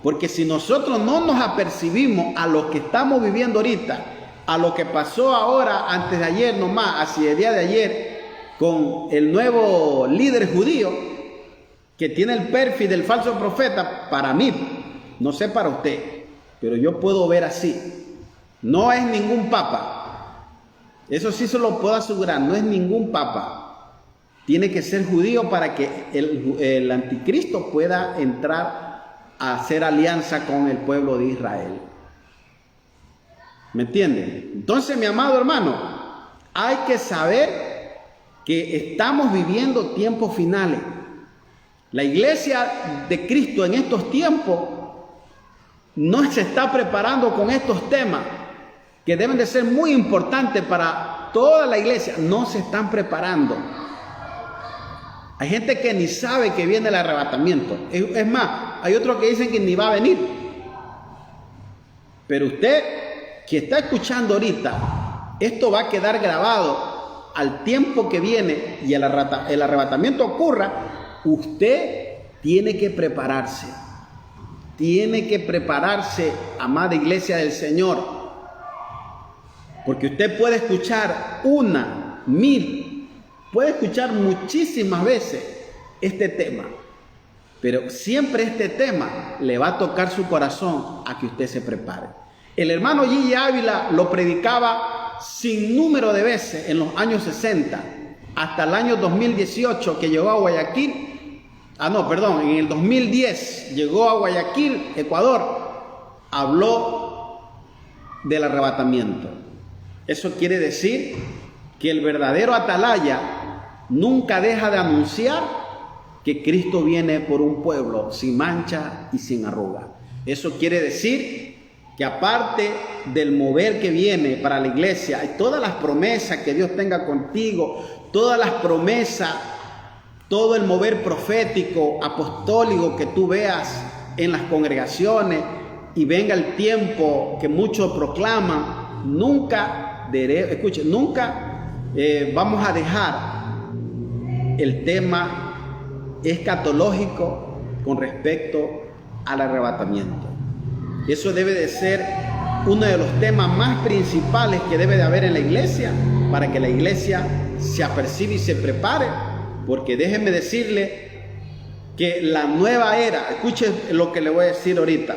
Porque si nosotros no nos apercibimos a lo que estamos viviendo ahorita, a lo que pasó ahora, antes de ayer nomás, hacia el día de ayer, con el nuevo líder judío, que tiene el perfil del falso profeta, para mí, no sé para usted, pero yo puedo ver así. No es ningún papa. Eso sí se lo puedo asegurar, no es ningún papa. Tiene que ser judío para que el anticristo pueda entrar a hacer alianza con el pueblo de Israel. ¿Me entienden? Entonces, mi amado hermano, hay que saber que estamos viviendo tiempos finales. La iglesia de Cristo en estos tiempos no se está preparando con estos temas que deben de ser muy importantes para toda la iglesia. No se están preparando. Hay gente que ni sabe que viene el arrebatamiento. Es más, hay otros que dicen que ni va a venir. Pero usted que está escuchando ahorita, esto va a quedar grabado al tiempo que viene y el arrebatamiento ocurra. Usted tiene que prepararse. Tiene que prepararse, amada iglesia del Señor. Porque usted puede escuchar 1, 1000, puede escuchar muchísimas veces este tema, pero siempre este tema le va a tocar su corazón a que usted se prepare. El hermano Gigi Ávila lo predicaba sin número de veces en los años 60, hasta el año 2018 que llegó a Guayaquil. En el 2010 llegó a Guayaquil, Ecuador, habló del arrebatamiento. Eso quiere decir que el verdadero atalaya nunca deja de anunciar que Cristo viene por un pueblo sin mancha y sin arruga. Eso quiere decir que aparte del mover que viene para la iglesia y todas las promesas que Dios tenga contigo, todas las promesas, todo el mover profético, apostólico que tú veas en las congregaciones y venga el tiempo que muchos proclaman, nunca vamos a dejar el tema escatológico con respecto al arrebatamiento. Eso debe de ser uno de los temas más principales que debe de haber en la iglesia, para que la iglesia se aperciba y se prepare, porque déjenme decirle que la nueva era, escuchen lo que le voy a decir ahorita,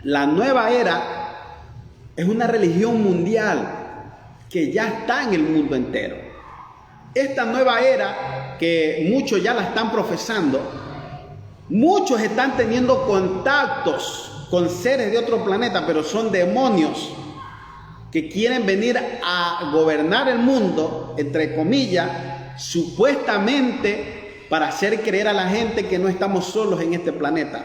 la nueva era es una religión mundial que ya está en el mundo entero. Esta nueva era que muchos ya la están profesando, muchos están teniendo contactos con seres de otro planeta, pero son demonios que quieren venir a gobernar el mundo, entre comillas, supuestamente para hacer creer a la gente que no estamos solos en este planeta.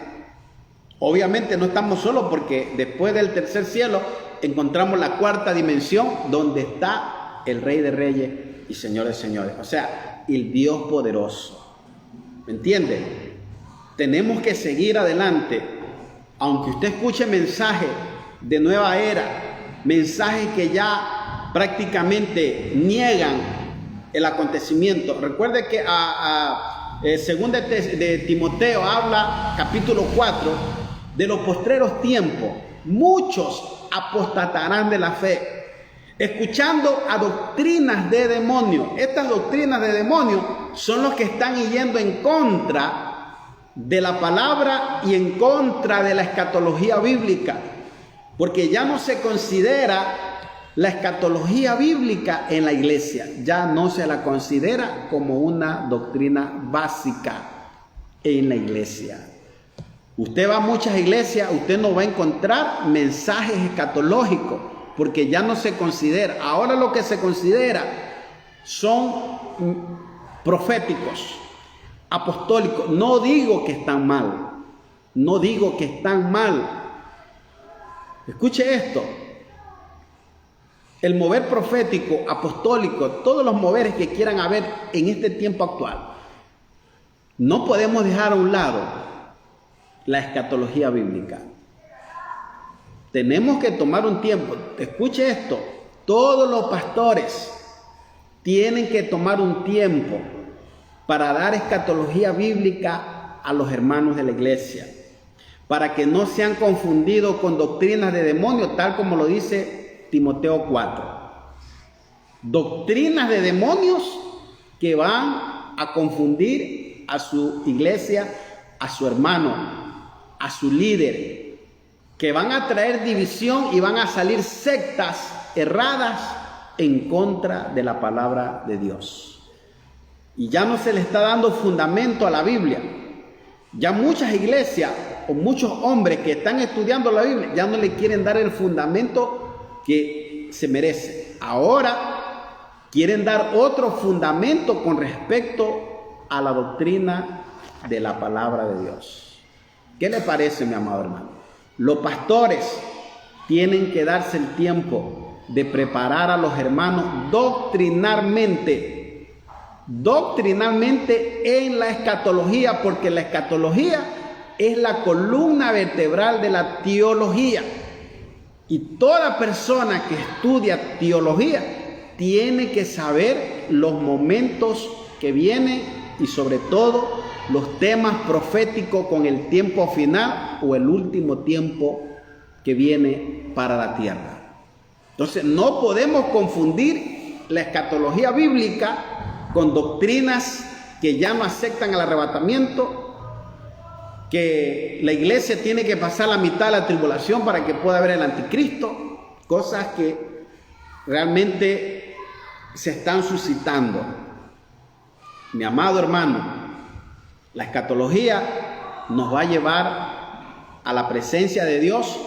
Obviamente no estamos solos porque después del tercer cielo encontramos la cuarta dimensión donde está el Rey de Reyes y Señor de Señores. O sea, el Dios poderoso. ¿Me entiende? Tenemos que seguir adelante. Aunque usted escuche mensajes de nueva era, mensajes que ya prácticamente niegan el acontecimiento. Recuerde que según de Timoteo habla capítulo 4 de los postreros tiempos. Muchos apostatarán de la fe, escuchando a doctrinas de demonios. Estas doctrinas de demonios son los que están yendo en contra de la palabra y en contra de la escatología bíblica, porque ya no se considera la escatología bíblica en la iglesia, ya no se la considera como una doctrina básica en la iglesia. Usted va a muchas iglesias, usted no va a encontrar mensajes escatológicos, porque ya no se considera. Ahora lo que se considera son proféticos, apostólicos. No digo que están mal, no digo que están mal. Escuche esto. El mover profético, apostólico, todos los moveres que quieran haber en este tiempo actual, no podemos dejar a un lado la escatología bíblica. Tenemos que tomar un tiempo. Escuche esto. Todos los pastores tienen que tomar un tiempo para dar escatología bíblica a los hermanos de la iglesia, para que no sean confundidos con doctrinas de demonios, tal como lo dice Timoteo 4. Doctrinas de demonios que van a confundir a su iglesia, a su hermano, a su líder, que van a traer división y van a salir sectas erradas en contra de la palabra de Dios. Y ya no se le está dando fundamento a la Biblia. Ya muchas iglesias o muchos hombres que están estudiando la Biblia ya no le quieren dar el fundamento que se merece. Ahora quieren dar otro fundamento con respecto a la doctrina de la palabra de Dios. ¿Qué le parece, mi amado hermano? Los pastores tienen que darse el tiempo de preparar a los hermanos doctrinalmente en la escatología, porque la escatología es la columna vertebral de la teología. Y toda persona que estudia teología tiene que saber los momentos que vienen y sobre todo los temas proféticos con el tiempo final o el último tiempo que viene para la tierra. Entonces no podemos confundir la escatología bíblica con doctrinas que ya no aceptan el arrebatamiento, que la iglesia tiene que pasar la mitad de la tribulación para que pueda haber el anticristo, cosas que realmente se están suscitando. Mi amado hermano, la escatología nos va a llevar a la presencia de Dios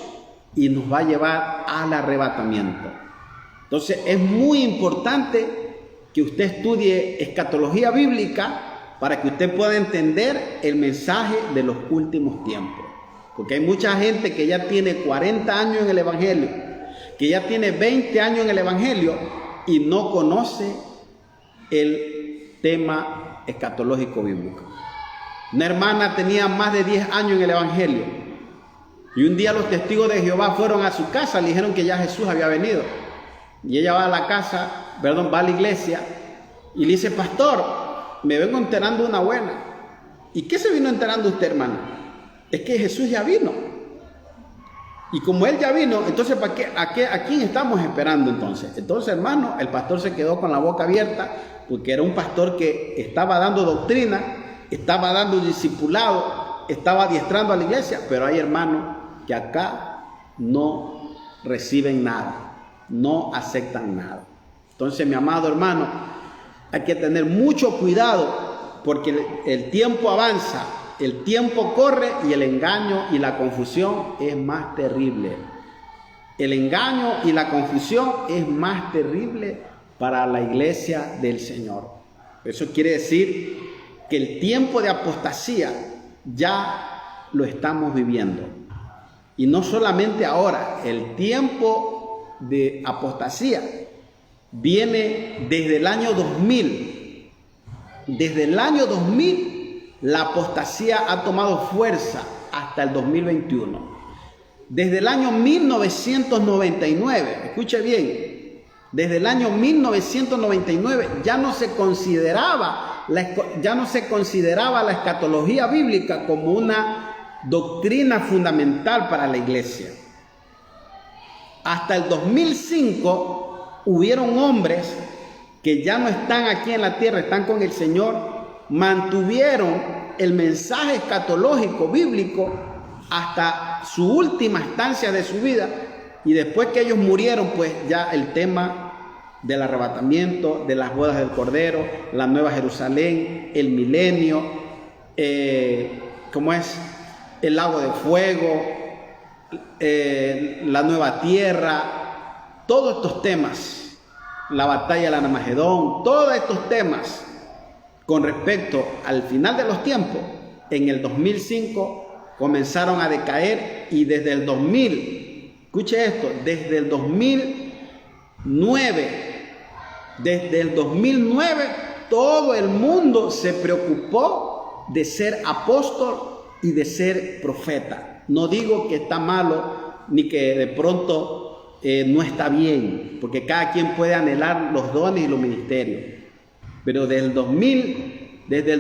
y nos va a llevar al arrebatamiento. Entonces es muy importante que usted estudie escatología bíblica para que usted pueda entender el mensaje de los últimos tiempos. Porque hay mucha gente que ya tiene 40 años en el Evangelio, que ya tiene 20 años en el Evangelio y no conoce el tema escatológico bíblico. Una hermana tenía más de 10 años en el Evangelio y un día los testigos de Jehová fueron a su casa, le dijeron que ya Jesús había venido y ella va a la casa, va a la iglesia y le dice: pastor, me vengo enterando una buena. ¿Y qué se vino enterando usted, hermano? Es que Jesús ya vino. Y como Él ya vino, entonces ¿a quién estamos esperando entonces? Entonces, hermano, el pastor se quedó con la boca abierta porque era un pastor que estaba dando doctrina, estaba dando discipulado, estaba adiestrando a la iglesia, pero hay hermanos que acá no reciben nada, no aceptan nada. Entonces, mi amado hermano, hay que tener mucho cuidado porque el tiempo avanza, el tiempo corre y el engaño y la confusión es más terrible. El engaño y la confusión es más terrible para la iglesia del Señor. Eso quiere decir que el tiempo de apostasía ya lo estamos viviendo. Y no solamente ahora, el tiempo de apostasía viene desde el año 2000. Desde el año 2000 la apostasía ha tomado fuerza hasta el 2021. Desde el año 1999, escuche bien, desde el año 1999 ya no se consideraba la escatología bíblica como una doctrina fundamental para la iglesia. Hasta el 2005 hubieron hombres que ya no están aquí en la tierra, están con el Señor, mantuvieron el mensaje escatológico bíblico hasta su última estancia de su vida, y después que ellos murieron, pues ya el tema del arrebatamiento, de las bodas del Cordero, la Nueva Jerusalén, el milenio, ¿cómo es? El lago de fuego, la nueva tierra, todos estos temas, la batalla del Armagedón, todos estos temas con respecto al final de los tiempos, en el 2005 comenzaron a decaer, y desde el 2000, escuche esto, desde el 2009 todo el mundo se preocupó de ser apóstol y de ser profeta. No digo que está malo ni que de pronto no está bien, porque cada quien puede anhelar los dones y los ministerios, pero desde el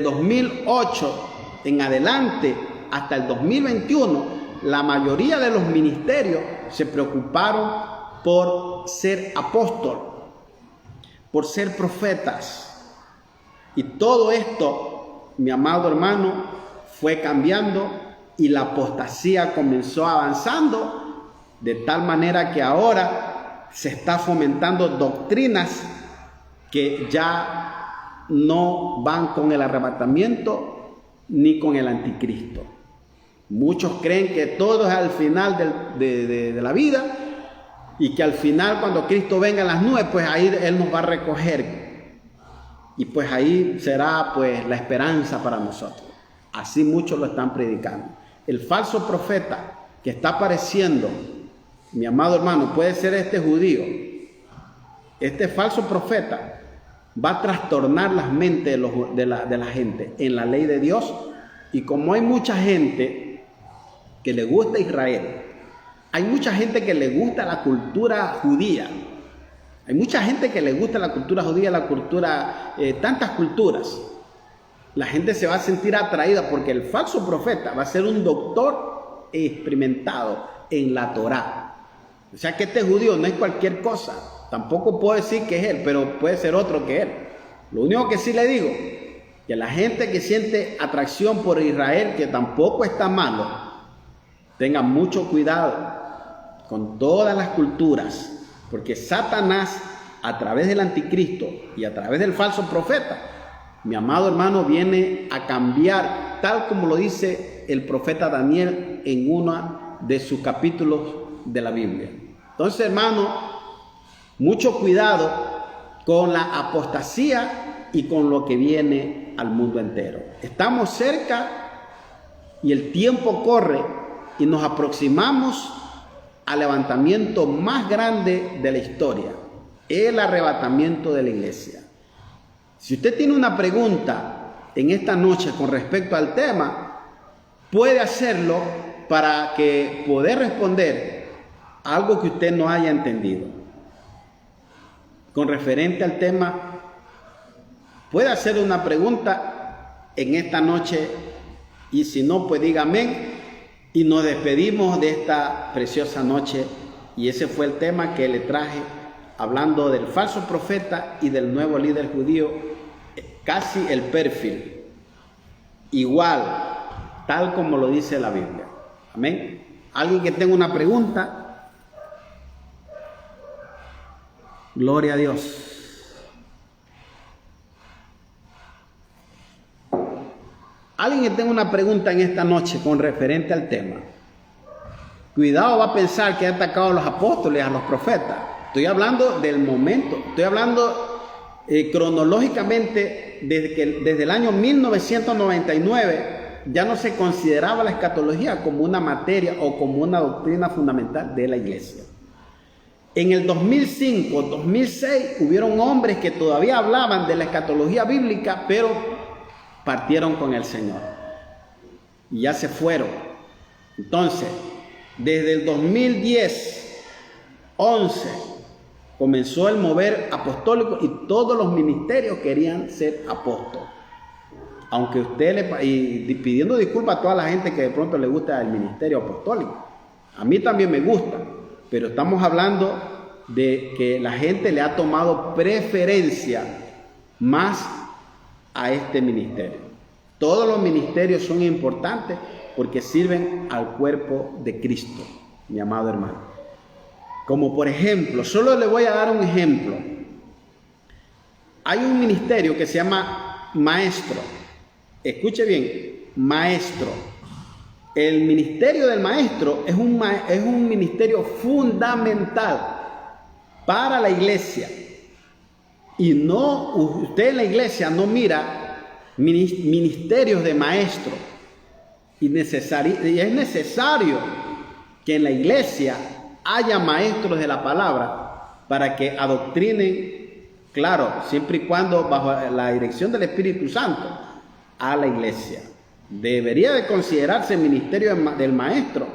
2008 en adelante hasta el 2021, la mayoría de los ministerios se preocuparon por ser apóstol, por ser profetas. Y todo esto, mi amado hermano, fue cambiando, y la apostasía comenzó avanzando, de tal manera que ahora se está fomentando doctrinas que ya no van con el arrebatamiento ni con el anticristo. Muchos creen que todo es al final de la vida, y que al final, cuando Cristo venga en las nubes, pues ahí Él nos va a recoger, y pues ahí será pues la esperanza para nosotros. Así muchos lo están predicando. El falso profeta que está apareciendo, mi amado hermano, puede ser este judío. Este falso profeta va a trastornar las mentes de la gente en la ley de Dios. Y como hay mucha gente que le gusta Israel, hay mucha gente que le gusta la cultura judía, hay mucha gente que le gusta la cultura judía, tantas culturas, la gente se va a sentir atraída, porque el falso profeta va a ser un doctor experimentado en la Torá. O sea que este judío no es cualquier cosa. Tampoco puedo decir que es él, pero puede ser otro que él. Lo único que sí le digo, que la gente que siente atracción por Israel, que tampoco está malo, tenga mucho cuidado con todas las culturas, porque Satanás, a través del anticristo y a través del falso profeta, mi amado hermano, viene a cambiar, tal como lo dice el profeta Daniel en uno de sus capítulos de la Biblia. Entonces, hermano, mucho cuidado con la apostasía y con lo que viene al mundo entero. Estamos cerca y el tiempo corre, y nos aproximamos al levantamiento más grande de la historia, el arrebatamiento de la iglesia. Si usted tiene una pregunta en esta noche con respecto al tema, puede hacerlo para que poder responder algo que usted no haya entendido. Con referente al tema, puede hacer una pregunta en esta noche, y si no, pues diga amén, y nos despedimos de esta preciosa noche. Y ese fue el tema que le traje, hablando del falso profeta y del nuevo líder judío, casi el perfil, igual, tal como lo dice la Biblia. Amén. ¿Alguien que tenga una pregunta? Gloria a Dios. Alguien que tenga una pregunta en esta noche con referente al tema. Cuidado, va a pensar que ha atacado a los apóstoles, a los profetas. Estoy hablando del momento, estoy hablando cronológicamente, desde el año 1999, ya no se consideraba la escatología como una materia o como una doctrina fundamental de la iglesia. En el 2005, 2006, hubieron hombres que todavía hablaban de la escatología bíblica, pero partieron con el Señor. Y ya se fueron. Entonces, desde el 2010, 11, comenzó el mover apostólico y todos los ministerios querían ser apóstoles. Aunque y pidiendo disculpas a toda la gente que de pronto le gusta el ministerio apostólico. A mí también me gusta, pero estamos hablando de que la gente le ha tomado preferencia más a este ministerio. Todos los ministerios son importantes porque sirven al cuerpo de Cristo, mi amado hermano. Como por ejemplo, solo le voy a dar un ejemplo. Hay un ministerio que se llama maestro. Escuche bien, maestro. El ministerio del maestro es un ministerio fundamental para la iglesia. Y no, usted en la iglesia no mira ministerios de maestro. Y es necesario que en la iglesia haya maestros de la palabra para que adoctrinen, claro, siempre y cuando bajo la dirección del Espíritu Santo, a la iglesia. Debería de considerarse el ministerio del maestro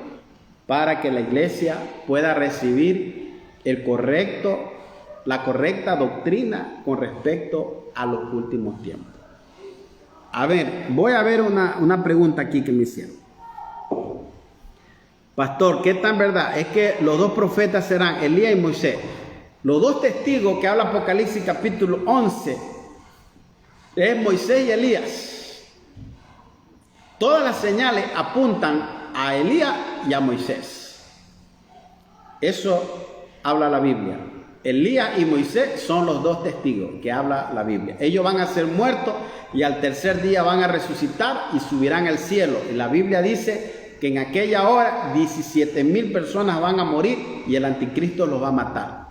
para que la iglesia pueda recibir la correcta doctrina con respecto a los últimos tiempos. A ver, voy a ver una pregunta aquí que me hicieron. Pastor, ¿qué tan verdad? Es que los dos profetas serán Elías y Moisés. Los dos testigos que habla Apocalipsis capítulo 11 es Moisés y Elías. Todas las señales apuntan a Elías y a Moisés. Eso habla la Biblia. Elías y Moisés son los dos testigos que habla la Biblia. Ellos van a ser muertos y al tercer día van a resucitar y subirán al cielo. Y la Biblia dice que en aquella hora 17,000 personas van a morir y el anticristo los va a matar.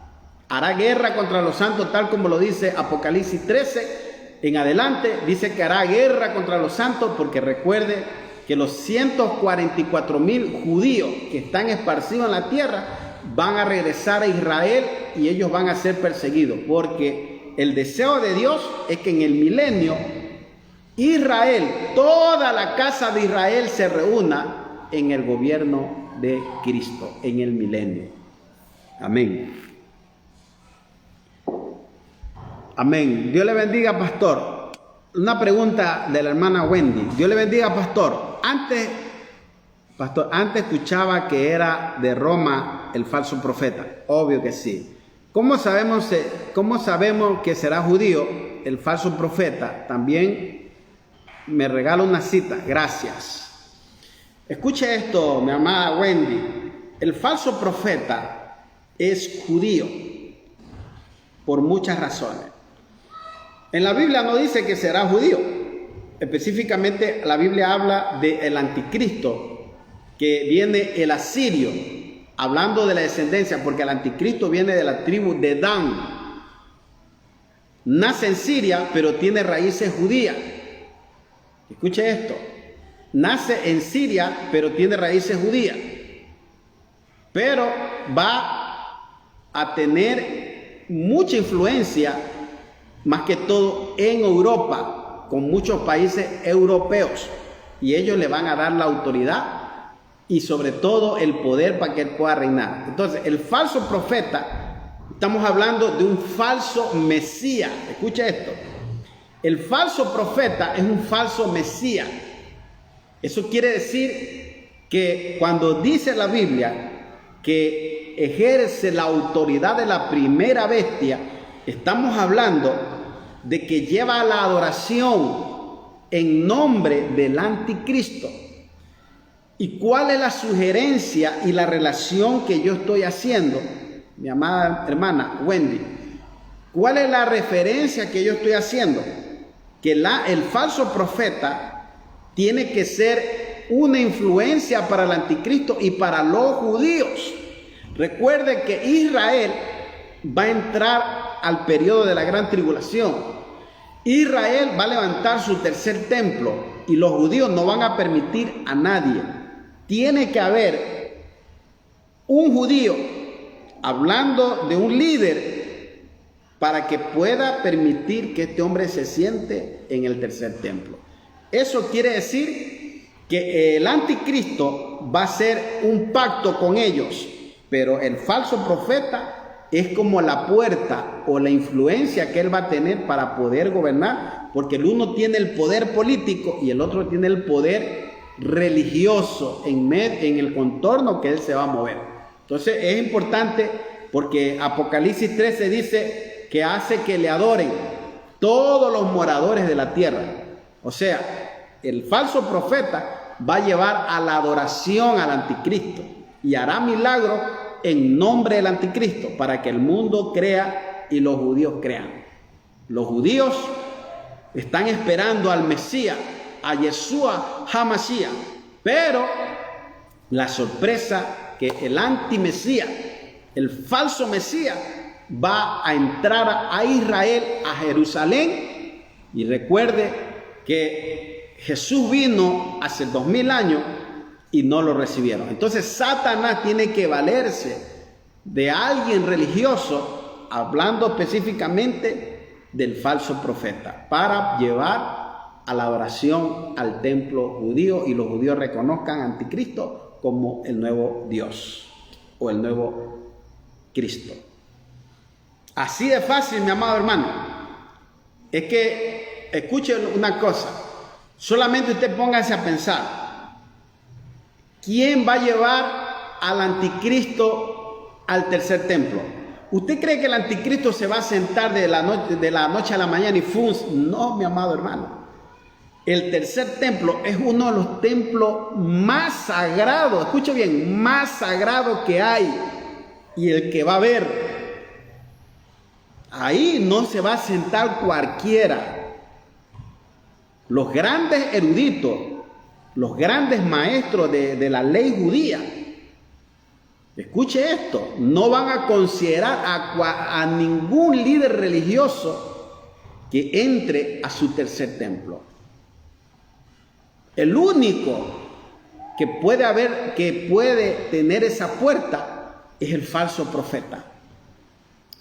Hará guerra contra los santos, tal como lo dice Apocalipsis 13. En adelante dice que hará guerra contra los santos, porque recuerde que los 144,000 judíos que están esparcidos en la tierra van a regresar a Israel y ellos van a ser perseguidos, porque el deseo de Dios es que en el milenio Israel, toda la casa de Israel se reúna en el gobierno de Cristo, en el milenio. Amén. Amén. Dios le bendiga, pastor. Una pregunta de la hermana Wendy. Dios le bendiga, pastor. Antes escuchaba que era de Roma el falso profeta. Obvio que sí. ¿Cómo sabemos que será judío el falso profeta? También me regala una cita. Gracias. Escuche esto, mi amada Wendy. El falso profeta es judío por muchas razones. En la Biblia no dice que será judío. Específicamente la Biblia habla del anticristo, que viene el asirio, hablando de la descendencia, porque el anticristo viene de la tribu de Dan. Nace en Siria, pero tiene raíces judías. Escuche esto. Nace en Siria, pero tiene raíces judías. Pero va a tener mucha influencia, más que todo en Europa, con muchos países europeos, y ellos le van a dar la autoridad y sobre todo el poder para que él pueda reinar. Entonces, el falso profeta, estamos hablando de un falso Mesías. Escucha esto. El falso profeta es un falso Mesías. Eso quiere decir que cuando dice la Biblia que ejerce la autoridad de la primera bestia, estamos hablando de que lleva la adoración en nombre del anticristo. ¿Y cuál es la sugerencia y la relación que yo estoy haciendo, mi amada hermana Wendy? ¿Cuál es la referencia que yo estoy haciendo? Que el falso profeta tiene que ser una influencia para el anticristo y para los judíos. Recuerde que Israel va a entrar al periodo de la gran tribulación. Israel va a levantar su tercer templo y los judíos no van a permitir a nadie. Tiene que haber un judío hablando de un líder para que pueda permitir que este hombre se siente en el tercer templo. Eso quiere decir que el anticristo va a hacer un pacto con ellos, pero el falso profeta es como la puerta o la influencia que él va a tener para poder gobernar, porque el uno tiene el poder político y el otro tiene el poder religioso en el contorno que él se va a mover. Entonces es importante porque Apocalipsis 13 dice que hace que le adoren todos los moradores de la tierra. O sea, el falso profeta va a llevar a la adoración al anticristo y hará milagros en nombre del anticristo para que el mundo crea y los judíos crean. Los judíos están esperando al Mesías, a Yeshua HaMashiach, pero la sorpresa que el antimesías, el falso Mesías, va a entrar a Israel, a Jerusalén. Y recuerde que Jesús vino hace 2000 años y no lo recibieron. Entonces Satanás tiene que valerse de alguien religioso, hablando específicamente del falso profeta, para llevar a la adoración al templo judío y los judíos reconozcan a Anticristo como el nuevo Dios o el nuevo Cristo. Así de fácil, mi amado hermano. Es que, escuche una cosa, solamente usted póngase a pensar. ¿Quién va a llevar al anticristo al tercer templo? ¿Usted cree que el anticristo se va a sentar de la noche a la mañana y No, mi amado hermano. El tercer templo es uno de los templos más sagrados, escuche bien, más sagrado que hay y el que va a haber. Ahí no se va a sentar cualquiera. Los grandes eruditos, los grandes maestros de la ley judía, escuche esto, no van a considerar a ningún líder religioso que entre a su tercer templo. El único que puede tener esa puerta es el falso profeta.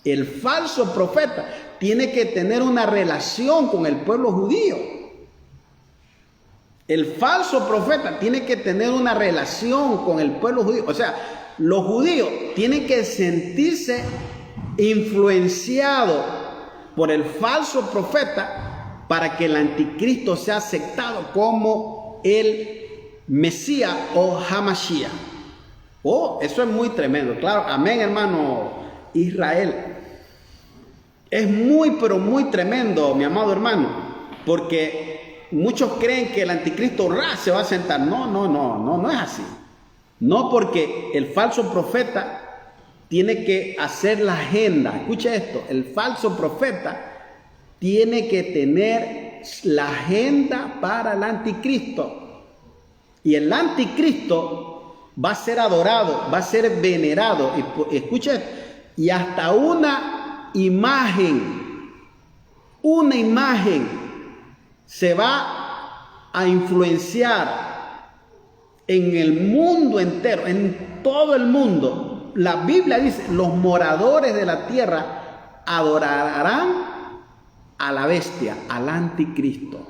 El falso profeta tiene que tener una relación con el pueblo judío. El falso profeta tiene que tener una relación con el pueblo judío. O sea, los judíos tienen que sentirse influenciados por el falso profeta para que el anticristo sea aceptado como el Mesías o HaMashiach. Oh, eso es muy tremendo. Claro, amén, hermano Israel. Es muy, pero muy tremendo, mi amado hermano, porque muchos creen que el anticristo se va a sentar. No es así. No, porque el falso profeta tiene que hacer la agenda. Escucha esto, el falso profeta tiene que tener la agenda para el anticristo. Y el anticristo va a ser adorado, va a ser venerado. Y escucha esto, y hasta una imagen se va a influenciar en el mundo entero, en todo el mundo. La Biblia dice, los moradores de la tierra adorarán a la bestia, al anticristo.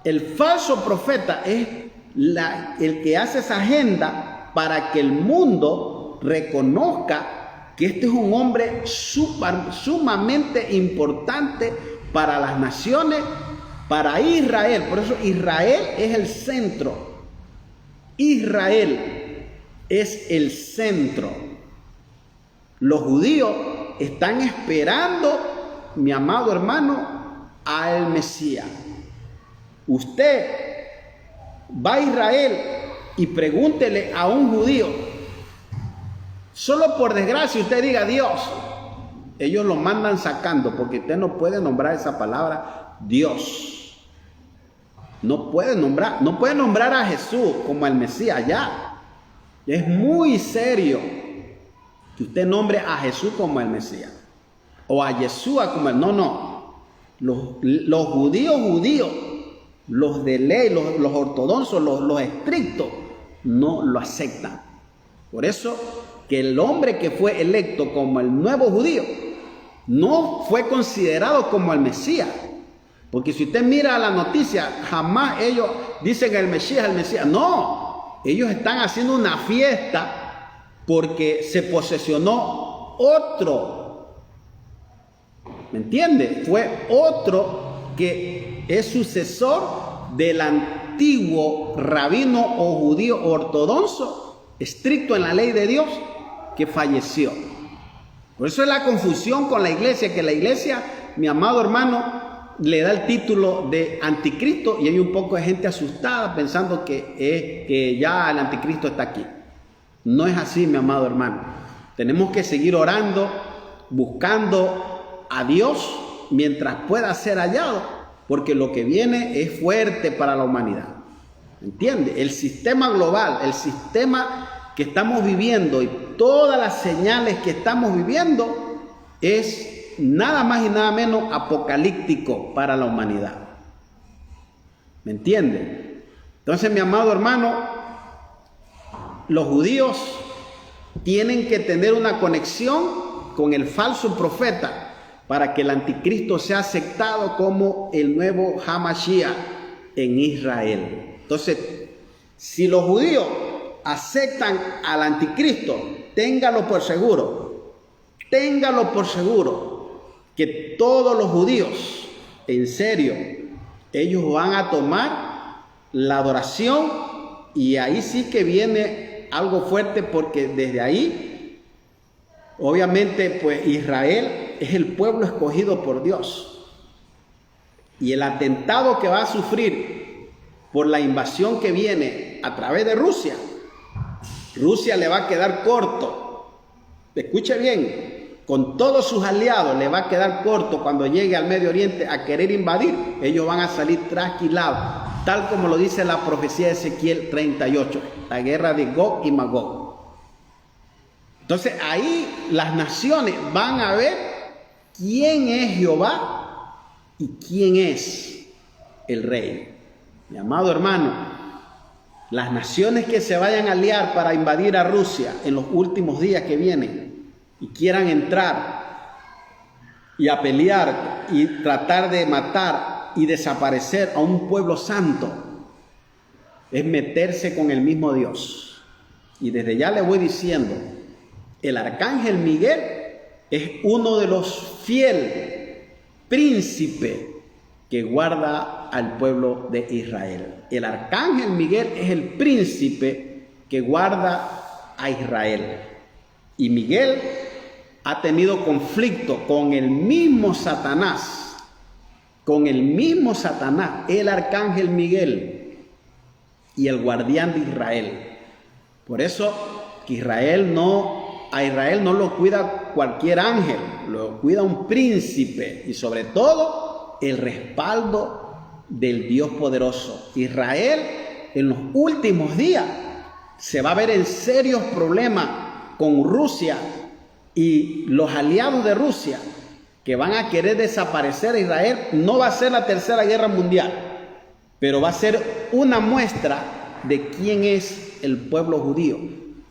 El falso profeta es el que hace esa agenda para que el mundo reconozca que este es un hombre sumamente importante para las naciones, para Israel. Por eso Israel es el centro. Israel es el centro. Los judíos están esperando, mi amado hermano, al Mesías. Usted va a Israel y pregúntele a un judío. Solo por desgracia usted diga Dios. Ellos lo mandan sacando porque usted no puede nombrar esa palabra Dios. No puede nombrar a Jesús como el Mesías ya. Es muy serio que usted nombre a Jesús como el Mesías. o a Yeshua como no. Los judíos, los de ley, los ortodoxos, los estrictos, no lo aceptan. Por eso que el hombre que fue electo como el nuevo judío no fue considerado como el Mesías. Porque si usted mira la noticia, jamás ellos dicen el Mesías. No, ellos están haciendo una fiesta porque se posesionó otro. ¿Me entiende? Fue otro que es sucesor del antiguo rabino o judío ortodoxo, estricto en la ley de Dios, que falleció. Por eso es la confusión con la iglesia, que la iglesia, mi amado hermano, le da el título de anticristo y hay un poco de gente asustada pensando que ya el anticristo está aquí. No es así, mi amado hermano. Tenemos que seguir orando, buscando a Dios mientras pueda ser hallado, porque lo que viene es fuerte para la humanidad. ¿Entiende? El sistema global, el sistema que estamos viviendo y todas las señales que estamos viviendo es nada más y nada menos apocalíptico para la humanidad. ¿Me entiende? Entonces, mi amado hermano, los judíos tienen que tener una conexión con el falso profeta para que el anticristo sea aceptado como el nuevo Hamashiach en Israel. Entonces, si los judíos aceptan al anticristo, téngalo por seguro, que todos los judíos, en serio, ellos van a tomar la adoración y ahí sí que viene algo fuerte, porque desde ahí, obviamente, pues Israel es el pueblo escogido por Dios y el atentado que va a sufrir por la invasión que viene a través de Rusia le va a quedar corto. Escuche bien, con todos sus aliados le va a quedar corto cuando llegue al Medio Oriente a querer invadir. Ellos van a salir trasquilados, tal como lo dice la profecía de Ezequiel 38, la guerra de Gog y Magog. Entonces ahí las naciones van a ver quién es Jehová y quién es el rey. Mi amado hermano, las naciones que se vayan a aliar para invadir a Rusia en los últimos días que vienen y quieran entrar y a pelear y tratar de matar y desaparecer a un pueblo santo, es meterse con el mismo Dios. Y desde ya le voy diciendo, el arcángel Miguel es uno de los fieles príncipes que guarda al pueblo de Israel. El arcángel Miguel es el príncipe que guarda a Israel. Y Miguel ha tenido conflicto con el mismo Satanás, el arcángel Miguel y el guardián de Israel. Por eso que a Israel no lo cuida cualquier ángel, lo cuida un príncipe y sobre todo el respaldo del Dios poderoso. Israel en los últimos días se va a ver en serios problemas con Rusia y los aliados de Rusia que van a querer desaparecer a Israel. No va a ser la tercera guerra mundial, pero va a ser una muestra de quién es el pueblo judío,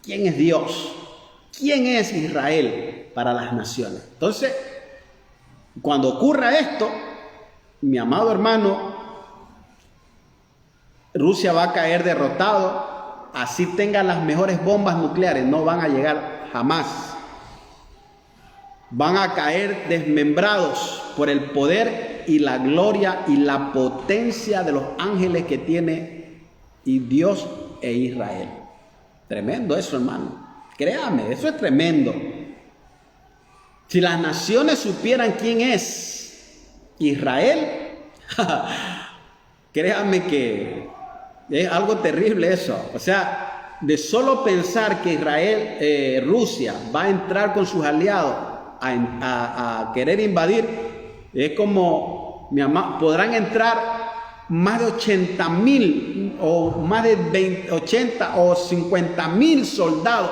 quién es Dios, quién es Israel para las naciones. Entonces, cuando ocurra esto, mi amado hermano, Rusia va a caer derrotado, así tengan las mejores bombas nucleares, no van a llegar jamás. Van a caer desmembrados por el poder y la gloria y la potencia de los ángeles que tiene y Dios e Israel. Tremendo eso, hermano. Créame, eso es tremendo. Si las naciones supieran quién es Israel, créame que es algo terrible eso. O sea, de solo pensar que Israel, Rusia va a entrar con sus aliados a querer invadir, es como, podrán entrar más de 80,000 o más de 80 o 50,000 soldados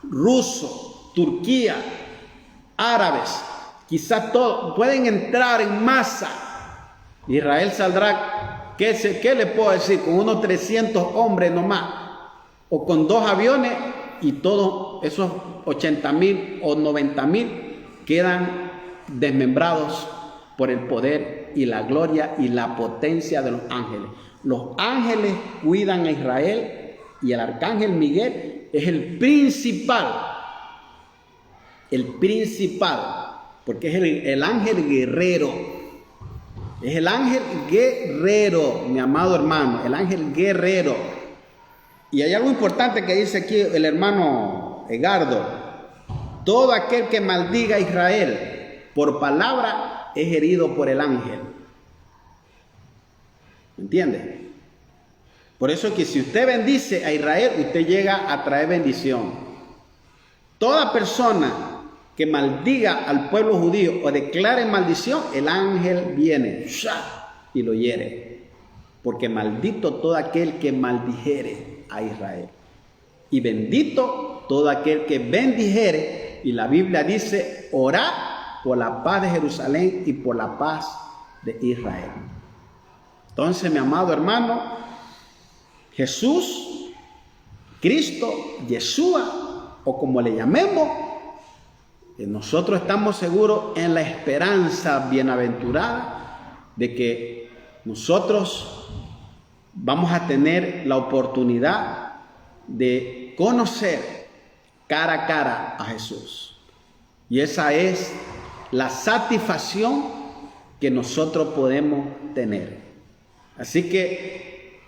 rusos, Turquía, árabes, quizás todos pueden entrar en masa. Israel saldrá, ¿qué le puedo decir? Con unos 300 hombres nomás, o con 2 aviones, y todos esos 80,000 o 90,000 quedan desmembrados por el poder y la gloria y la potencia de los ángeles. Los ángeles cuidan a Israel y el arcángel Miguel es el principal, porque es el ángel guerrero. Es el ángel guerrero, mi amado hermano, el ángel guerrero. Y hay algo importante que dice aquí el hermano Edgardo: todo aquel que maldiga a Israel por palabra es herido por el ángel. ¿Me entiende? Por eso que si usted bendice a Israel, usted llega a traer bendición. Toda persona que maldiga al pueblo judío o declare maldición, el ángel viene y lo hiere. Porque maldito todo aquel que maldijere a Israel. Y bendito todo aquel que bendijere. Y la Biblia dice: orad por la paz de Jerusalén y por la paz de Israel. Entonces, mi amado hermano, Jesús, Cristo, Yeshua, o como le llamemos, nosotros estamos seguros en la esperanza bienaventurada de que nosotros vamos a tener la oportunidad de conocer cara a cara a Jesús. Y esa es la satisfacción que nosotros podemos tener. Así que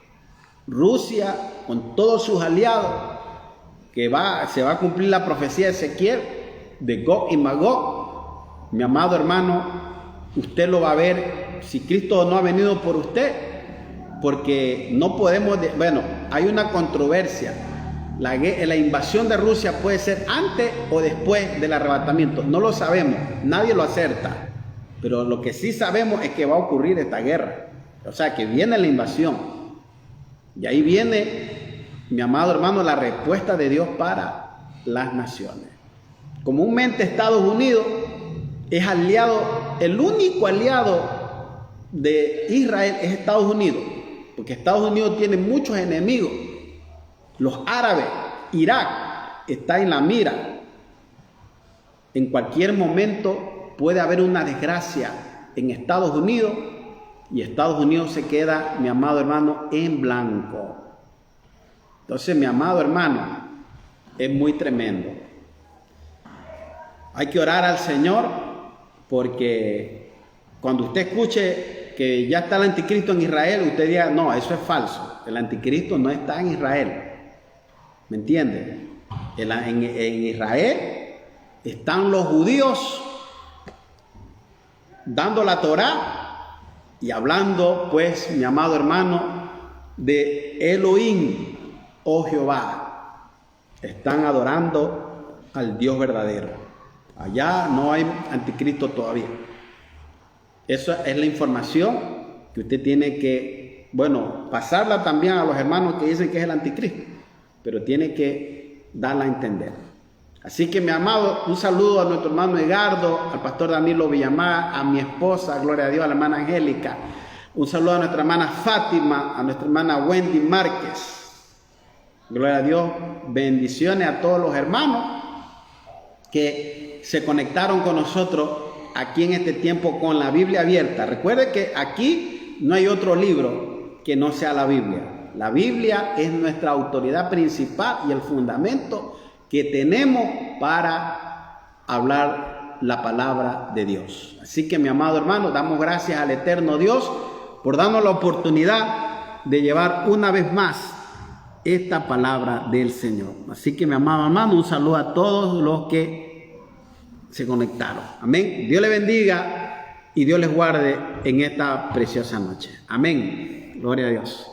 Rusia, con todos sus aliados, se va a cumplir la profecía de Ezequiel, de Gog y Magog, mi amado hermano, usted lo va a ver si Cristo no ha venido por usted, porque no podemos, hay una controversia. La invasión de Rusia puede ser antes o después del arrebatamiento, no lo sabemos, nadie lo acerta, pero lo que sí sabemos es que va a ocurrir esta guerra, o sea que viene la invasión, y ahí viene, mi amado hermano, la respuesta de Dios para las naciones. Comúnmente Estados Unidos es aliado, el único aliado de Israel es Estados Unidos, porque Estados Unidos tiene muchos enemigos. Los árabes, Irak está en la mira. En cualquier momento puede haber una desgracia en Estados Unidos y Estados Unidos se queda, mi amado hermano, en blanco. Entonces, mi amado hermano, es muy tremendo. Hay que orar al Señor, porque cuando usted escuche que ya está el anticristo en Israel, usted diga: no, eso es falso, el anticristo no está en Israel. ¿Me entiende? En Israel están los judíos dando la Torá y hablando, pues, mi amado hermano, de Elohim, oh Jehová. Están adorando al Dios verdadero. Allá no hay anticristo todavía. Esa es la información que usted tiene que, pasarla también a los hermanos que dicen que es el anticristo, pero tiene que darla a entender. Así que, mi amado, un saludo a nuestro hermano Edgardo, al pastor Danilo Villamar, a mi esposa, gloria a Dios, a la hermana Angélica. Un saludo a nuestra hermana Fátima, a nuestra hermana Wendy Márquez. Gloria a Dios, bendiciones a todos los hermanos que se conectaron con nosotros aquí en este tiempo con la Biblia abierta. Recuerde que aquí no hay otro libro que no sea la Biblia. La Biblia es nuestra autoridad principal y el fundamento que tenemos para hablar la palabra de Dios. Así que, mi amado hermano, damos gracias al eterno Dios por darnos la oportunidad de llevar una vez más esta palabra del Señor. Así que, mi amado hermano, un saludo a todos los que se conectaron. Amén. Dios les bendiga y Dios les guarde en esta preciosa noche. Amén. Gloria a Dios.